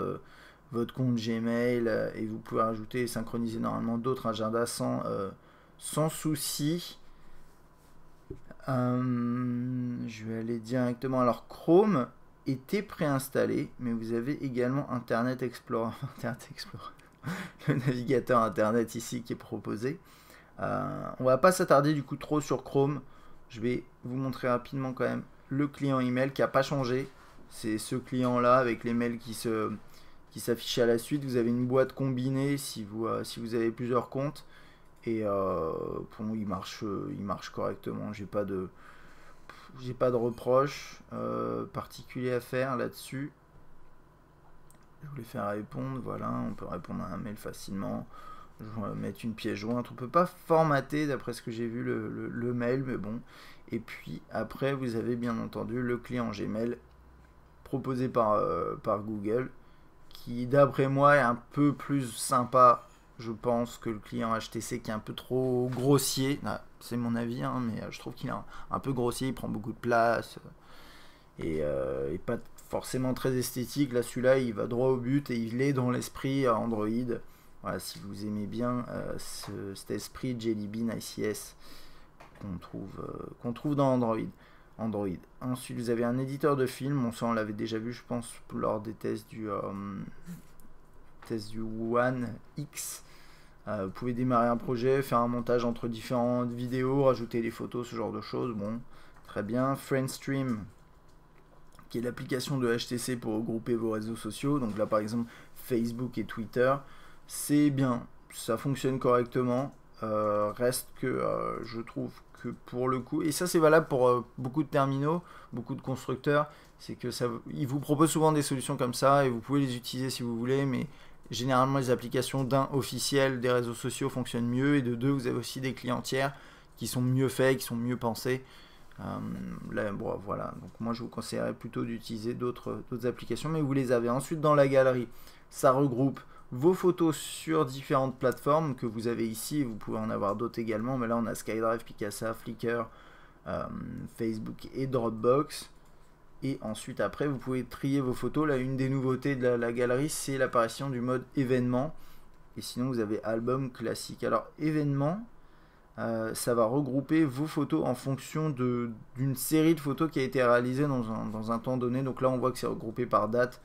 Gmail, et vous pouvez rajouter et synchroniser normalement d'autres agendas sans souci. Je vais aller directement. Alors Chrome était préinstallé, mais vous avez également Internet Explorer, le navigateur Internet ici qui est proposé. On va pas s'attarder du coup trop sur Chrome. Je vais vous montrer rapidement quand même le client email qui n'a pas changé. C'est ce client là avec les mails qui s'affichent à la suite. Vous avez une boîte combinée si vous avez plusieurs comptes. Et pour moi il marche correctement. J'ai pas de reproches particuliers à faire là-dessus. Je voulais faire répondre. Voilà, on peut répondre à un mail facilement. Je vais mettre une pièce jointe. On peut pas formater d'après ce que j'ai vu le mail, mais bon. Et puis après vous avez bien entendu le client Gmail proposé par Google, qui d'après moi est un peu plus sympa, je pense, que le client HTC qui est un peu trop grossier. C'est mon avis, hein, mais je trouve qu'il est un peu grossier, il prend beaucoup de place et pas forcément très esthétique. Là celui-là il va droit au but et il est dans l'esprit Android. Voilà, si vous aimez bien cet esprit Jelly Bean ICS qu'on trouve dans Android. Ensuite, vous avez un éditeur de film. Ça, on l'avait déjà vu, je pense, lors des tests du One X. Vous pouvez démarrer un projet, faire un montage entre différentes vidéos, rajouter des photos, ce genre de choses. Bon, très bien. FriendStream, qui est l'application de HTC pour regrouper vos réseaux sociaux. Donc là, par exemple, Facebook et Twitter. C'est bien, ça fonctionne correctement. Reste que je trouve que pour le coup, et ça c'est valable pour beaucoup de terminaux, beaucoup de constructeurs, c'est que ils vous proposent souvent des solutions comme ça et vous pouvez les utiliser si vous voulez, mais généralement les applications d'un officiel des réseaux sociaux fonctionnent mieux, et de deux vous avez aussi des clients tiers qui sont mieux faits, qui sont mieux pensés. Là, bon, voilà, donc moi je vous conseillerais plutôt d'utiliser d'autres applications, mais vous les avez. Ensuite dans la galerie, ça regroupe vos photos sur différentes plateformes que vous avez ici. Vous pouvez en avoir d'autres également, mais là on a SkyDrive, Picasa, Flickr, Facebook et Dropbox. Et ensuite après vous pouvez trier vos photos. Là une des nouveautés de la galerie, c'est l'apparition du mode événement. Et sinon vous avez album classique. Alors événement, ça va regrouper vos photos en fonction d'une série de photos qui a été réalisée dans un temps donné. Donc là on voit que c'est regroupé par date.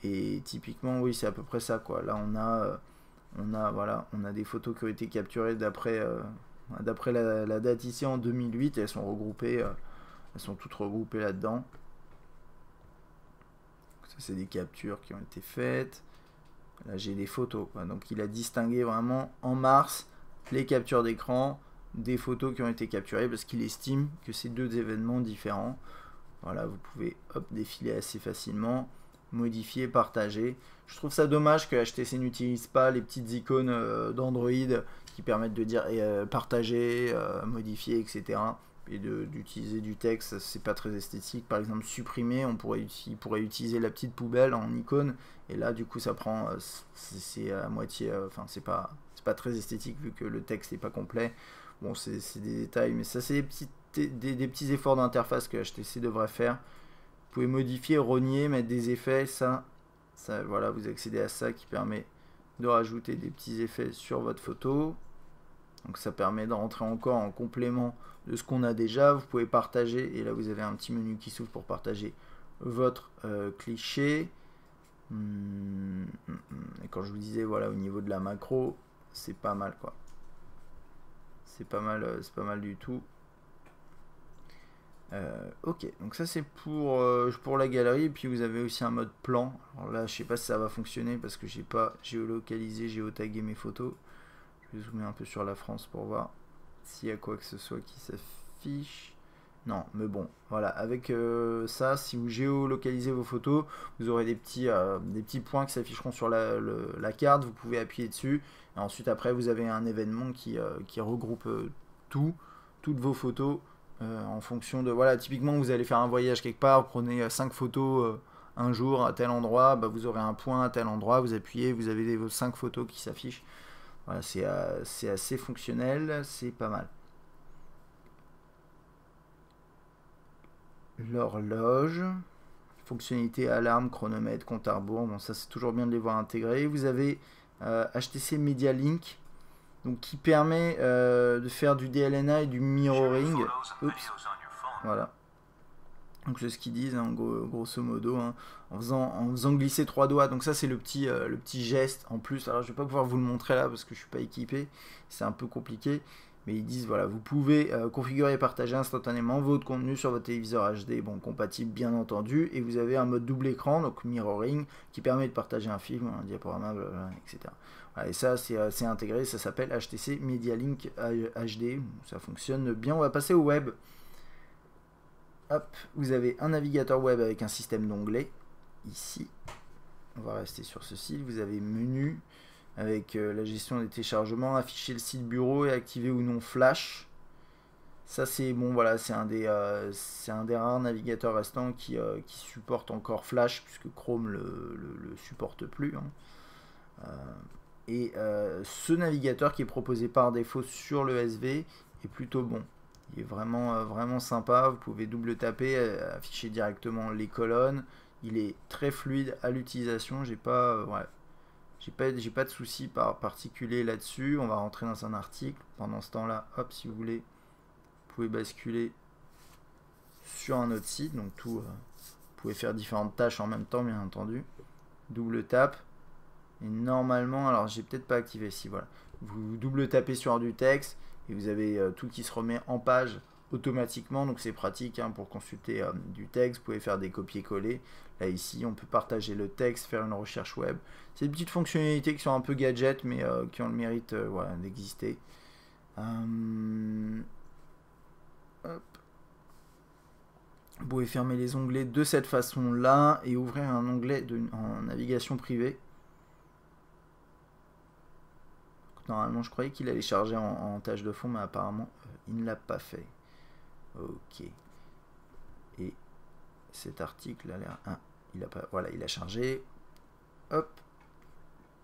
Et typiquement, oui, c'est à peu près ça, quoi. Là, on a des photos qui ont été capturées d'après la date ici en 2008. Et elles sont regroupées, elles sont toutes regroupées là-dedans. Ça, c'est des captures qui ont été faites. Là, j'ai des photos, quoi. Donc, il a distingué vraiment en mars les captures d'écran des photos qui ont été capturées parce qu'il estime que c'est deux événements différents. Voilà, vous pouvez défiler assez facilement. Modifier, partager. Je trouve ça dommage que HTC n'utilise pas les petites icônes d'Android qui permettent de dire partager, modifier, etc. et d'utiliser du texte, c'est pas très esthétique. Par exemple, supprimer, il pourrait utiliser la petite poubelle en icône, et là du coup ça prend, c'est à moitié, enfin c'est pas très esthétique vu que le texte n'est pas complet. Bon, c'est des détails, mais ça c'est des petits efforts d'interface que HTC devrait faire. Vous pouvez modifier, rogner, mettre des effets, ça voilà, vous accédez à ça qui permet de rajouter des petits effets sur votre photo. Donc ça permet de rentrer encore en complément de ce qu'on a déjà. Vous pouvez partager, et là vous avez un petit menu qui s'ouvre pour partager votre cliché. Et quand je vous disais, voilà, au niveau de la macro, c'est pas mal quoi. C'est pas mal du tout. Ok, donc ça c'est pour la galerie. Et puis vous avez aussi un mode plan. Alors là, je sais pas si ça va fonctionner parce que j'ai pas géolocalisé, géotagué mes photos. Je vais zoomer un peu sur la France pour voir s'il y a quoi que ce soit qui s'affiche. Non, mais bon, voilà, avec ça, si vous géolocalisez vos photos, vous aurez des petits points qui s'afficheront sur la carte, vous pouvez appuyer dessus, et ensuite après vous avez un événement qui regroupe toutes vos photos, en fonction de, voilà, typiquement vous allez faire un voyage quelque part, vous prenez 5 photos un jour à tel endroit, bah, vous aurez un point à tel endroit, vous appuyez, vous avez vos 5 photos qui s'affichent. Voilà, c'est assez fonctionnel, c'est pas mal. L'horloge, fonctionnalité alarme, chronomètre, compte à rebours, bon ça c'est toujours bien de les voir intégrés. Vous avez HTC Media Link, donc qui permet de faire du DLNA et du mirroring. Oups, voilà. Donc c'est ce qu'ils disent, hein, grosso modo, hein, en faisant glisser 3 doigts. Donc ça c'est le petit geste en plus. Alors je vais pas pouvoir vous le montrer là parce que je suis pas équipé, c'est un peu compliqué. Mais ils disent, voilà, vous pouvez configurer et partager instantanément votre contenu sur votre téléviseur HD, bon, compatible bien entendu, et vous avez un mode double écran, donc mirroring, qui permet de partager un film, un diaporama, etc. Voilà, et ça, c'est intégré, ça s'appelle HTC Media Link HD, ça fonctionne bien. On va passer au web. Hop, vous avez un navigateur web avec un système d'onglets, ici. On va rester sur ceci, vous avez menu, avec la gestion des téléchargements, afficher le site bureau et activer ou non Flash. Ça c'est bon, voilà, c'est un des rares navigateurs restants qui supporte encore Flash, puisque Chrome le supporte plus. Hein. Et ce navigateur qui est proposé par défaut sur le SV est plutôt bon. Il est vraiment sympa. Vous pouvez double taper, afficher directement les colonnes. Il est très fluide à l'utilisation. J'ai pas de soucis particulier là-dessus. On va rentrer dans un article. Pendant ce temps-là, hop, si vous voulez, vous pouvez basculer sur un autre site. Donc vous pouvez faire différentes tâches en même temps, bien entendu. Double tape. Et normalement, alors j'ai peut-être pas activé ici, voilà. Vous double tapez sur du texte et vous avez tout qui se remet en page automatiquement. Donc c'est pratique hein, pour consulter du texte. Vous pouvez faire des copier-coller. Là ici, on peut partager le texte, faire une recherche web. C'est des petites fonctionnalités qui sont un peu gadget, mais qui ont le mérite voilà, d'exister. Hop. Vous pouvez fermer les onglets de cette façon-là et ouvrir un onglet en navigation privée. Normalement, je croyais qu'il allait charger en tâche de fond, mais apparemment, il ne l'a pas fait. Ok. Et cet article a l'air... Ah, il a pas... Voilà, il a chargé. Hop.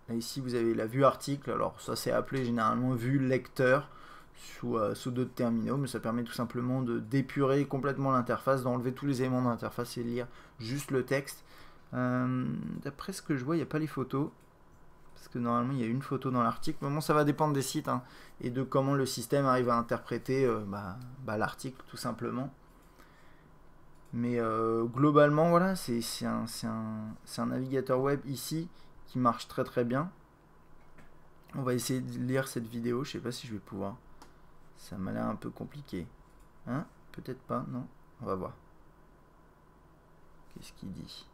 Là, ici, vous avez la vue article. Alors, ça, c'est appelé généralement vue lecteur sous d'autres terminaux, mais ça permet tout simplement de d'épurer complètement l'interface, d'enlever tous les éléments de l'interface et lire juste le texte. D'après ce que je vois, il n'y a pas les photos. Parce que normalement il y a une photo dans l'article, mais bon ça va dépendre des sites hein, et de comment le système arrive à interpréter l'article tout simplement. Mais globalement voilà, c'est un navigateur web ici qui marche très très bien. On va essayer de lire cette vidéo, je sais pas si je vais pouvoir. Ça m'a l'air un peu compliqué. Hein? Peut-être pas, non? On va voir. Qu'est-ce qu'il dit?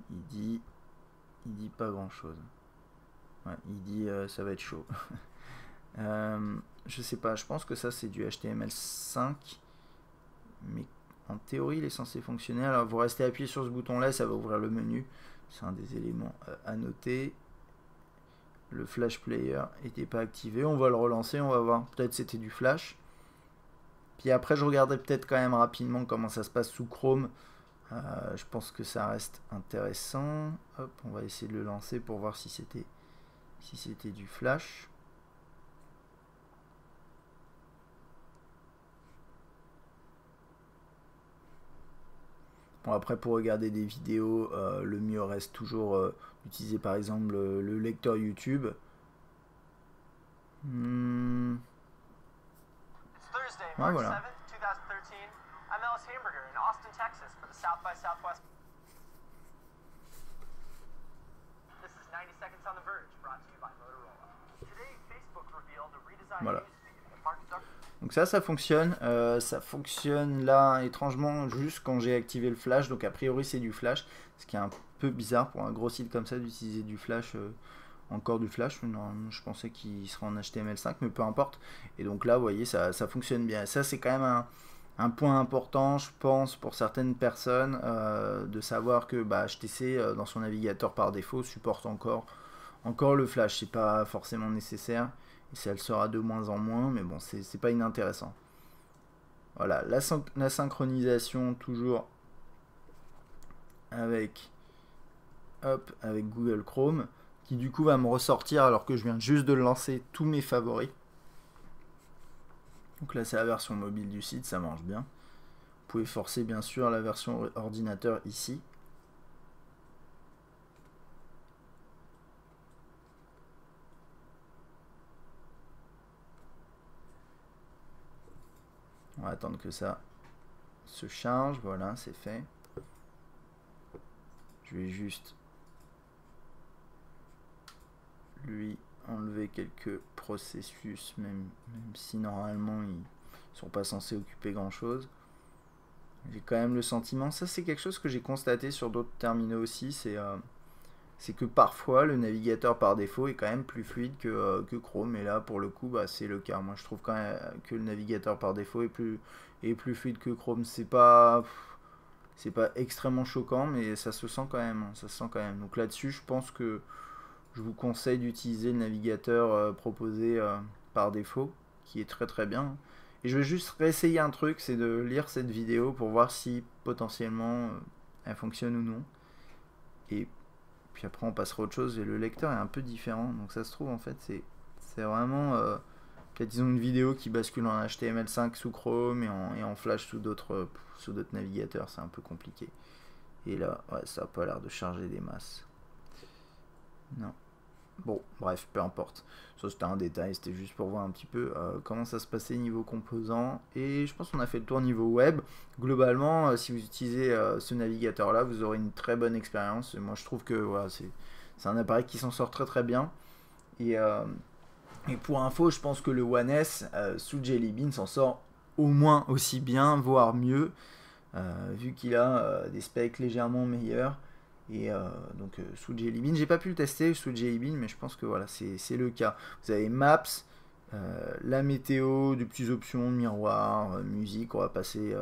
Il dit pas grand chose. Ouais, il dit ça va être chaud. Je sais pas, je pense que ça c'est du HTML5. Mais en théorie il est censé fonctionner. Alors vous restez appuyé sur ce bouton là, ça va ouvrir le menu. C'est un des éléments à noter. Le flash player n'était pas activé. On va le relancer, on va voir. Peut-être c'était du flash. Puis après, je regarderai peut-être quand même rapidement comment ça se passe sous Chrome. Je pense que ça reste intéressant. Hop, on va essayer de le lancer pour voir si c'était du flash. Bon, après, pour regarder des vidéos, le mieux reste toujours d'utiliser par exemple le lecteur YouTube. Ouais, voilà. Voilà. Donc ça fonctionne. Ça fonctionne là, étrangement, juste quand j'ai activé le flash. Donc a priori, c'est du flash. Ce qui est un peu bizarre pour un gros site comme ça d'utiliser du flash. Encore du flash. Normalement, je pensais qu'il serait en HTML5, mais peu importe. Et donc là, vous voyez, ça fonctionne bien. Ça, c'est quand même un point important, je pense, pour certaines personnes, de savoir que HTC, dans son navigateur par défaut, supporte encore le flash. C'est pas forcément nécessaire. Et ça le sera de moins en moins, mais bon, c'est pas inintéressant. Voilà, la synchronisation toujours avec Google Chrome, qui du coup va me ressortir alors que je viens juste de lancer tous mes favoris. Donc là, c'est la version mobile du site, ça marche bien. Vous pouvez forcer bien sûr la version ordinateur ici. On va attendre que ça se charge. Voilà, c'est fait. Je vais juste lui enlever quelques processus, même si normalement ils sont pas censés occuper grand chose. J'ai quand même le sentiment, ça c'est quelque chose que j'ai constaté sur d'autres terminaux aussi, c'est que parfois le navigateur par défaut est quand même plus fluide que Chrome, et là pour le coup c'est le cas. Moi je trouve quand même que le navigateur par défaut est plus fluide que Chrome. C'est pas extrêmement choquant, mais ça se sent quand même, Donc là-dessus, je pense que je vous conseille d'utiliser le navigateur proposé par défaut, qui est très très bien. Et je vais juste réessayer un truc, c'est de lire cette vidéo pour voir si potentiellement elle fonctionne ou non. Et puis après on passera à autre chose, et le lecteur est un peu différent, donc ça se trouve en fait c'est vraiment peut-être disons une vidéo qui bascule en HTML5 sous Chrome et en Flash sous d'autres navigateurs, c'est un peu compliqué. Et là, ouais, ça n'a pas l'air de charger des masses. Non. Bon, bref, peu importe. Ça, c'était un détail, c'était juste pour voir un petit peu comment ça se passait niveau composants. Et je pense qu'on a fait le tour niveau web. Globalement, si vous utilisez ce navigateur-là, vous aurez une très bonne expérience. Et moi, je trouve que voilà, c'est un appareil qui s'en sort très très bien. Et pour info, je pense que le One S sous Jelly Bean s'en sort au moins aussi bien, voire mieux, vu qu'il a des specs légèrement meilleurs. Et donc sous Jelly Bean, j'ai pas pu le tester sous Jelly Bean, mais je pense que voilà, c'est le cas. Vous avez Maps, la météo, des petites options, miroir, musique. On va passer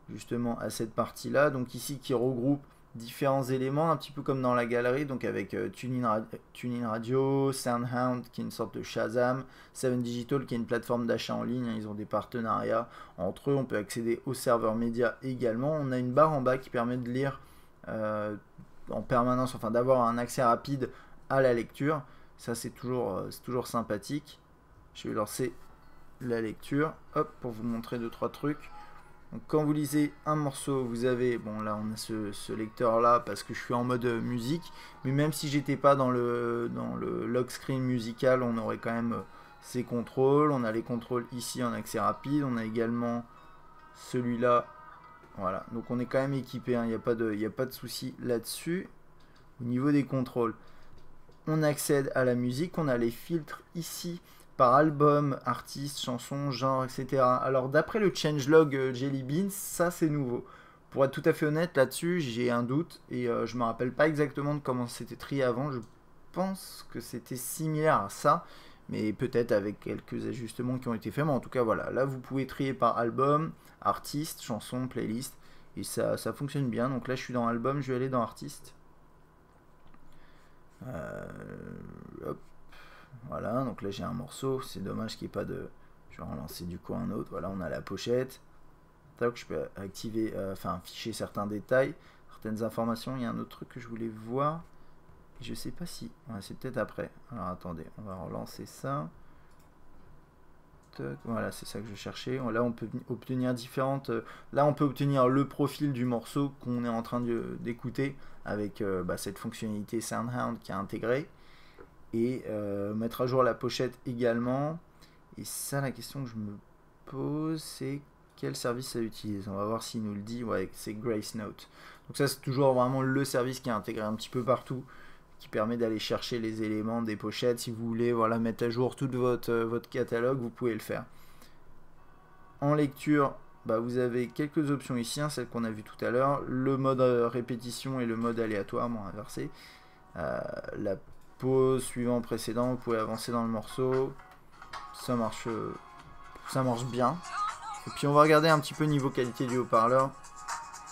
justement à cette partie-là. Donc ici qui regroupe différents éléments, un petit peu comme dans la galerie, donc avec TuneIn Radio, SoundHound qui est une sorte de Shazam, 7 Digital qui est une plateforme d'achat en ligne, ils ont des partenariats entre eux, on peut accéder au serveur média également. On a une barre en bas qui permet de lire en permanence, enfin d'avoir un accès rapide à la lecture. Ça c'est toujours sympathique. Je vais lancer la lecture, hop, pour vous montrer 2-3 trucs. Donc quand vous lisez un morceau, vous avez, bon là on a ce lecteur là parce que je suis en mode musique, mais même si j'étais pas dans le lock screen musical, on aurait quand même ces contrôles. On a les contrôles ici en accès rapide, on a également celui-là. Voilà, donc on est quand même équipé, il n'y a pas de souci là-dessus. Au niveau des contrôles, on accède à la musique, on a les filtres ici par album, artiste, chanson, genre, etc. Alors d'après le changelog Jelly Bean, ça c'est nouveau. Pour être tout à fait honnête là-dessus, j'ai un doute et je me rappelle pas exactement de comment c'était trié avant. Je pense que c'était similaire à ça, mais peut-être avec quelques ajustements qui ont été faits. Mais en tout cas, voilà, là vous pouvez trier par album, artiste, chanson, playlist, et ça fonctionne bien. Donc là je suis dans album, je vais aller dans artiste. Hop. Voilà, donc là j'ai un morceau, c'est dommage qu'il n'y ait pas de... Je vais relancer du coup un autre. Voilà, on a la pochette. Donc, je peux activer, afficher certains détails, certaines informations. Il y a un autre truc que je voulais voir. Et je sais pas si... Ouais, c'est peut-être après. Alors, attendez, on va relancer ça. Voilà, c'est ça que je cherchais. Là, on peut obtenir différentes... Là, on peut obtenir le profil du morceau qu'on est en train d'écouter avec cette fonctionnalité SoundHound qui est intégrée. Et mettre à jour la pochette également. Et ça, la question que je me pose, c'est quel service ça utilise. On va voir s'il nous le dit. Ouais, c'est Grace Note. Donc ça, c'est toujours vraiment le service qui est intégré un petit peu partout, qui permet d'aller chercher les éléments des pochettes. Si vous voulez mettre à jour tout votre catalogue, vous pouvez le faire. En lecture, vous avez quelques options ici, celles qu'on a vues tout à l'heure. Le mode répétition et le mode aléatoirement inversé. La pause suivant précédent, vous pouvez avancer dans le morceau. Ça marche bien. Et puis on va regarder un petit peu niveau qualité du haut-parleur,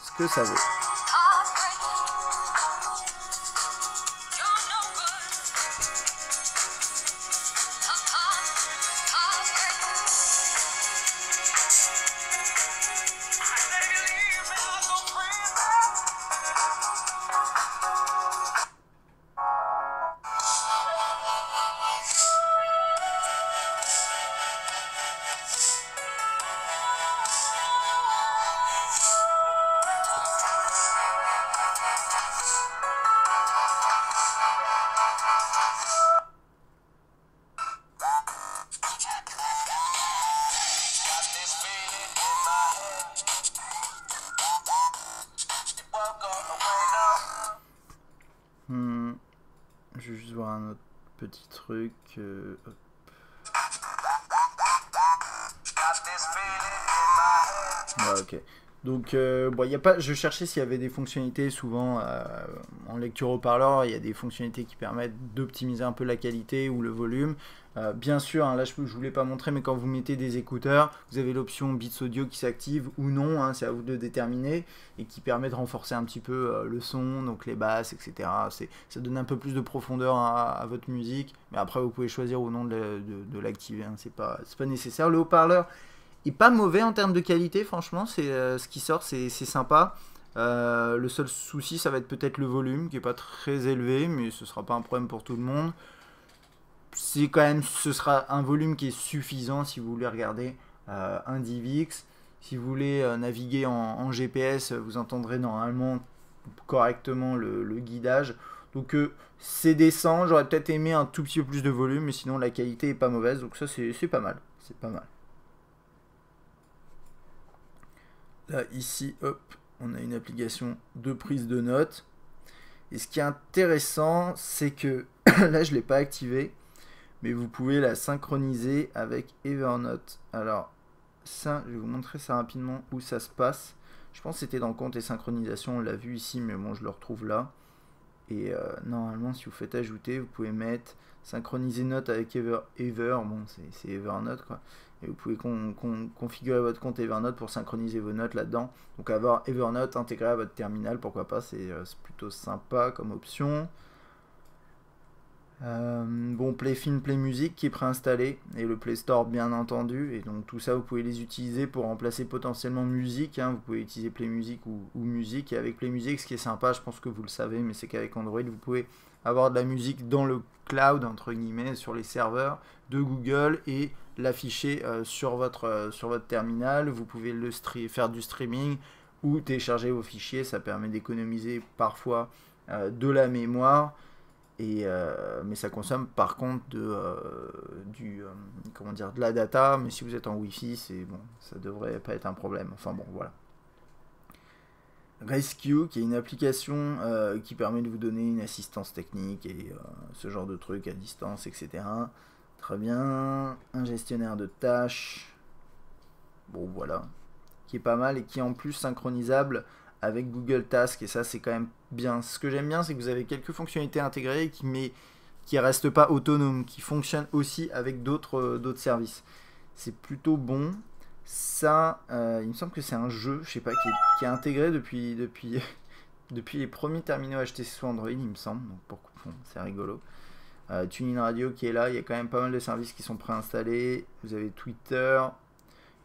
ce que ça vaut. Je vais juste voir un autre petit truc. Hop. Ouais, ok. Donc, y a pas, je cherchais s'il y avait des fonctionnalités. Souvent, en lecture haut-parleur, il y a des fonctionnalités qui permettent d'optimiser un peu la qualité ou le volume. Bien sûr, là je voulais pas montrer, mais quand vous mettez des écouteurs, vous avez l'option Beats Audio qui s'active ou non, c'est à vous de déterminer, et qui permet de renforcer un petit peu le son, donc les basses, etc. Ça donne un peu plus de profondeur à votre musique, mais après vous pouvez choisir ou non de l'activer, c'est pas nécessaire. Le haut-parleur est pas mauvais en termes de qualité, franchement, ce qui sort, c'est sympa. Le seul souci, ça va être peut-être le volume, qui est pas très élevé, mais ce sera pas un problème pour tout le monde. Ce sera un volume qui est suffisant si vous voulez regarder un DivX. Si vous voulez naviguer en GPS, vous entendrez normalement correctement le guidage. Donc c'est décent, j'aurais peut-être aimé un tout petit peu plus de volume, mais sinon la qualité est pas mauvaise, donc ça c'est pas mal. C'est pas mal. Là, ici, hop, on a une application de prise de notes. Et ce qui est intéressant, c'est que là, je ne l'ai pas activé, mais vous pouvez la synchroniser avec Evernote. Alors, ça, je vais vous montrer ça rapidement où ça se passe. Je pense que c'était dans compte et synchronisation, on l'a vu ici, mais bon, je le retrouve là. Et normalement, si vous faites ajouter, vous pouvez mettre synchroniser notes avec bon, c'est Evernote, quoi. Et vous pouvez configurer votre compte Evernote pour synchroniser vos notes là-dedans. Donc avoir Evernote intégré à votre terminal, pourquoi pas, c'est plutôt sympa comme option. Bon, Play Film, Play Music qui est préinstallé, et le Play Store bien entendu, et donc tout ça vous pouvez les utiliser pour remplacer potentiellement musique, vous pouvez utiliser Play Music ou musique. Et avec Play Music, ce qui est sympa, je pense que vous le savez, mais c'est qu'avec Android vous pouvez avoir de la musique dans le cloud entre guillemets, sur les serveurs de Google, et l'afficher sur votre terminal. Vous pouvez faire du streaming ou télécharger vos fichiers, ça permet d'économiser parfois de la mémoire. Mais ça consomme par contre de la data, mais si vous êtes en Wi-Fi, ça devrait pas être un problème. Enfin bon, voilà. Rescue, qui est une application qui permet de vous donner une assistance technique et ce genre de trucs à distance, etc. Très bien. Un gestionnaire de tâches. Bon, voilà. Qui est pas mal et qui est en plus synchronisable avec Google Task, et ça c'est quand même bien. Ce que j'aime bien, c'est que vous avez quelques fonctionnalités intégrées qui restent pas autonomes, qui fonctionnent aussi avec d'autres services. C'est plutôt bon. Ça, il me semble que c'est un jeu, je sais pas, qui est intégré depuis les premiers terminaux HTC sous Android, il me semble. Donc c'est rigolo. TuneIn Radio qui est là, il y a quand même pas mal de services qui sont préinstallés. Vous avez Twitter,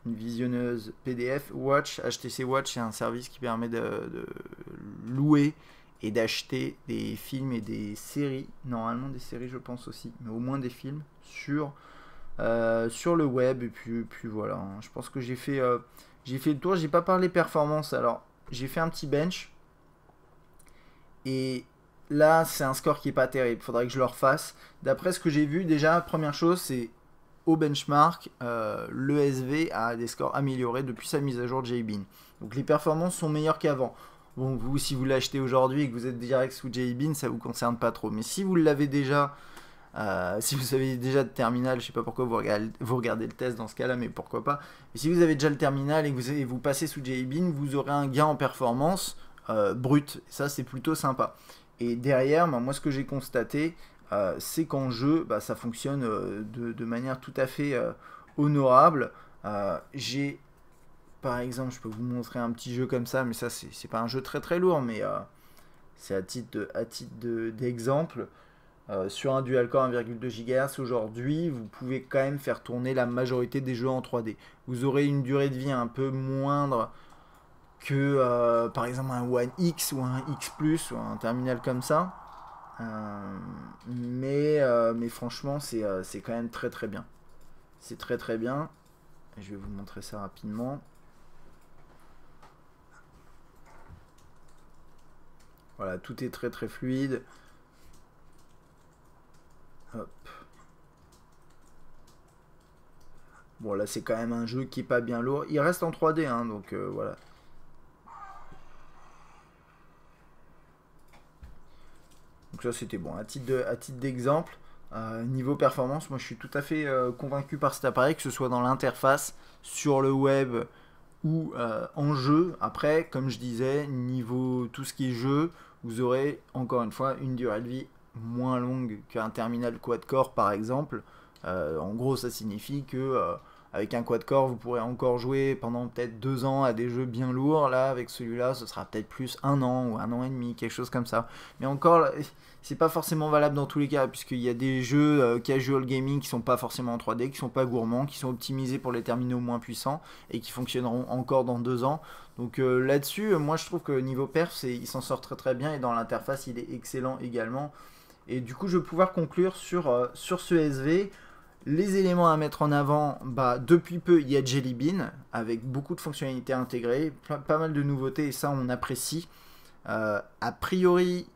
une visionneuse PDF, Watch, HTC Watch, c'est un service qui permet de louer et d'acheter des films et des séries, normalement des séries je pense aussi, mais au moins des films sur le web. Et puis voilà, hein. Je pense que j'ai fait le tour. J'ai pas parlé performance, alors j'ai fait un petit bench et là c'est un score qui est pas terrible, faudrait que je le refasse. D'après ce que j'ai vu, déjà première chose, c'est au benchmark, l'ESV a des scores améliorés depuis sa mise à jour de JBean, donc les performances sont meilleures qu'avant. Bon, vous, si vous l'achetez aujourd'hui et que vous êtes direct sous JBean, ça vous concerne pas trop, mais si vous l'avez déjà, si vous avez déjà de terminal, je sais pas pourquoi vous regardez le test dans ce cas là, mais pourquoi pas. Et si vous avez déjà le terminal et que vous passez sous JBean, vous aurez un gain en performance brut, ça c'est plutôt sympa. Et derrière, moi ce que j'ai constaté, c'est qu'en jeu, ça fonctionne de manière tout à fait honorable. J'ai, par exemple, je peux vous montrer un petit jeu comme ça, mais ça c'est pas un jeu très très lourd, mais c'est à titre d'exemple. Sur un dual-core 1,2 GHz aujourd'hui, vous pouvez quand même faire tourner la majorité des jeux en 3D. Vous aurez une durée de vie un peu moindre que par exemple un One X ou un X Plus ou un terminal comme ça. Mais franchement, c'est quand même très très bien. C'est très très bien. Je vais vous montrer ça rapidement. Voilà, tout est très très fluide. Hop. Bon, là c'est quand même un jeu qui est pas bien lourd. Il reste en 3D, hein, donc voilà. Donc ça c'était bon. À titre d'exemple, niveau performance, moi je suis tout à fait convaincu par cet appareil, que ce soit dans l'interface, sur le web ou en jeu. Après, comme je disais, niveau tout ce qui est jeu, vous aurez encore une fois une durée de vie moins longue qu'un terminal quad-core par exemple. En gros, ça signifie que avec un quad-core, vous pourrez encore jouer pendant peut-être 2 ans à des jeux bien lourds. Là, avec celui-là, ce sera peut-être plus 1 an ou 1 an et demi, quelque chose comme ça. Mais encore, c'est pas forcément valable dans tous les cas, puisqu'il y a des jeux casual gaming qui sont pas forcément en 3D, qui sont pas gourmands, qui sont optimisés pour les terminaux moins puissants et qui fonctionneront encore dans 2 ans. Donc là-dessus, moi je trouve que niveau perf, il s'en sort très très bien, et dans l'interface, il est excellent également. Et du coup, je vais pouvoir conclure sur ce SV. Les éléments à mettre en avant, depuis peu, il y a Jelly Bean, avec beaucoup de fonctionnalités intégrées, pas mal de nouveautés, et ça, on apprécie. A priori,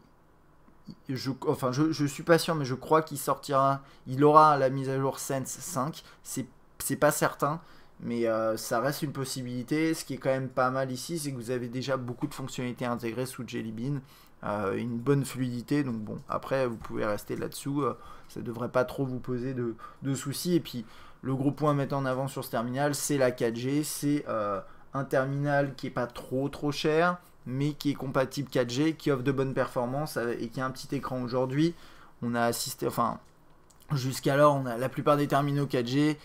je suis pas sûr, mais je crois qu'il sortira, il aura la mise à jour Sense 5, c'est pas certain, mais ça reste une possibilité. Ce qui est quand même pas mal ici, c'est que vous avez déjà beaucoup de fonctionnalités intégrées sous Jelly Bean, une bonne fluidité, donc bon, après vous pouvez rester là-dessous, ça devrait pas trop vous poser de soucis. Et puis le gros point à mettre en avant sur ce terminal, c'est la 4G, c'est un terminal qui est pas trop cher, mais qui est compatible 4G, qui offre de bonnes performances et qui a un petit écran. Aujourd'hui, on a assisté, enfin jusqu'alors, on a la plupart des terminaux 4G,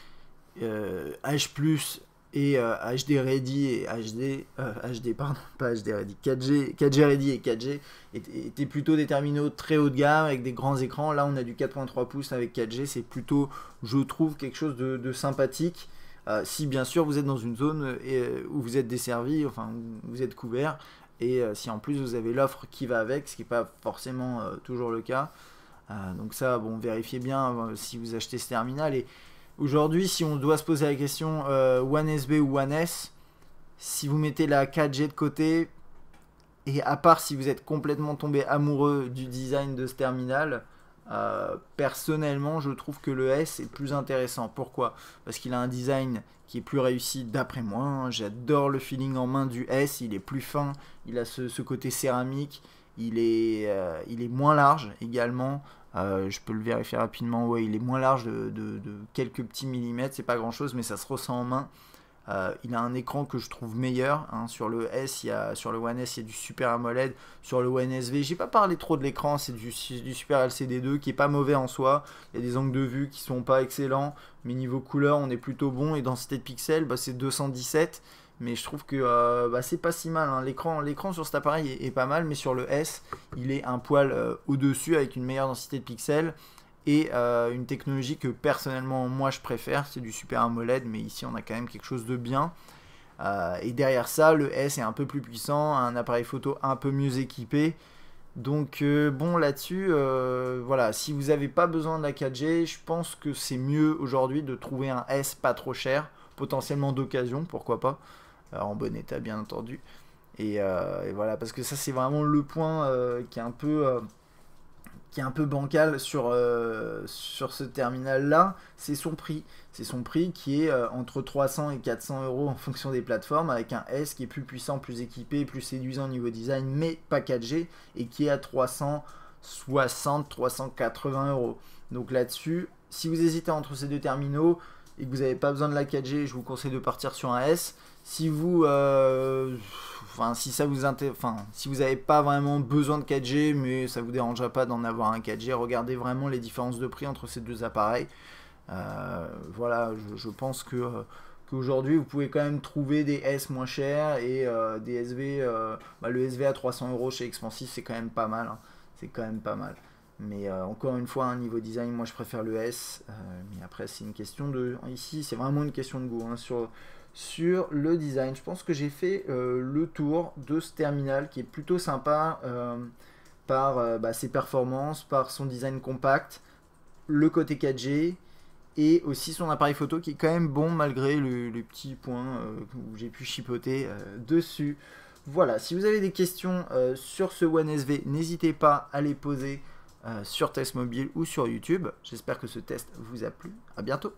H+, et HD Ready et HD pardon, pas HD Ready, 4G Ready et 4G étaient plutôt des terminaux très haut de gamme avec des grands écrans. Là on a du 4.3 pouces avec 4G, c'est plutôt, je trouve, quelque chose de sympathique, si bien sûr vous êtes dans une zone où vous êtes desservi, enfin où vous êtes couvert, et si en plus vous avez l'offre qui va avec, ce qui n'est pas forcément toujours le cas. Donc ça, bon, vérifiez bien si vous achetez ce terminal. Et aujourd'hui, si on doit se poser la question One SB ou One S, si vous mettez la 4G de côté, et à part si vous êtes complètement tombé amoureux du design de ce terminal, personnellement, je trouve que le S est plus intéressant. Pourquoi? Parce qu'il a un design qui est plus réussi d'après moi, hein. J'adore le feeling en main du S, il est plus fin, il a ce côté céramique, il est moins large également. Je peux le vérifier rapidement, ouais, il est moins large de quelques petits millimètres, c'est pas grand chose, mais ça se ressent en main. Il a un écran que je trouve meilleur, hein. Sur le One S, il y a du Super AMOLED. Sur le One SV, j'ai pas parlé trop de l'écran, c'est du Super LCD2 qui est pas mauvais en soi. Il y a des angles de vue qui sont pas excellents, mais niveau couleur, on est plutôt bon. Et densité de pixels, c'est 217. Mais je trouve que c'est pas si mal, hein. L'écran sur cet appareil est pas mal, mais sur le S, il est un poil au-dessus avec une meilleure densité de pixels. et une technologie que personnellement moi je préfère, c'est du Super AMOLED, mais ici on a quand même quelque chose de bien. Et derrière ça, le S est un peu plus puissant, un appareil photo un peu mieux équipé. Donc bon, là-dessus, voilà, si vous n'avez pas besoin de la 4G, je pense que c'est mieux aujourd'hui de trouver un S pas trop cher, potentiellement d'occasion, pourquoi pas, en bon état bien entendu. Et voilà, parce que ça c'est vraiment le point qui est un peu bancal sur ce terminal-là, c'est son prix. C'est son prix qui est entre 300 et 400 euros en fonction des plateformes, avec un S qui est plus puissant, plus équipé, plus séduisant au niveau design, mais pas 4G, et qui est à 360, 380 euros. Donc là-dessus, si vous hésitez entre ces deux terminaux et que vous n'avez pas besoin de la 4G, je vous conseille de partir sur un S. Si vous, si ça vous si vous n'avez pas vraiment besoin de 4G, mais ça vous dérangera pas d'en avoir un 4G, regardez vraiment les différences de prix entre ces deux appareils. Voilà, je pense qu'aujourd'hui vous pouvez quand même trouver des S moins chers et des SV. Le SV à 300 euros chez Expansif, c'est quand même pas mal. Hein. C'est quand même pas mal. Mais encore une fois, niveau design, moi je préfère le S. Mais après, c'est une question de. Ici, c'est vraiment une question de goût. Hein, sur le design, je pense que j'ai fait le tour de ce terminal qui est plutôt sympa par ses performances, par son design compact, le côté 4G et aussi son appareil photo qui est quand même bon malgré les petits points où j'ai pu chipoter dessus. Voilà, si vous avez des questions sur ce One SV, n'hésitez pas à les poser sur Test Mobile ou sur YouTube. J'espère que ce test vous a plu. À bientôt.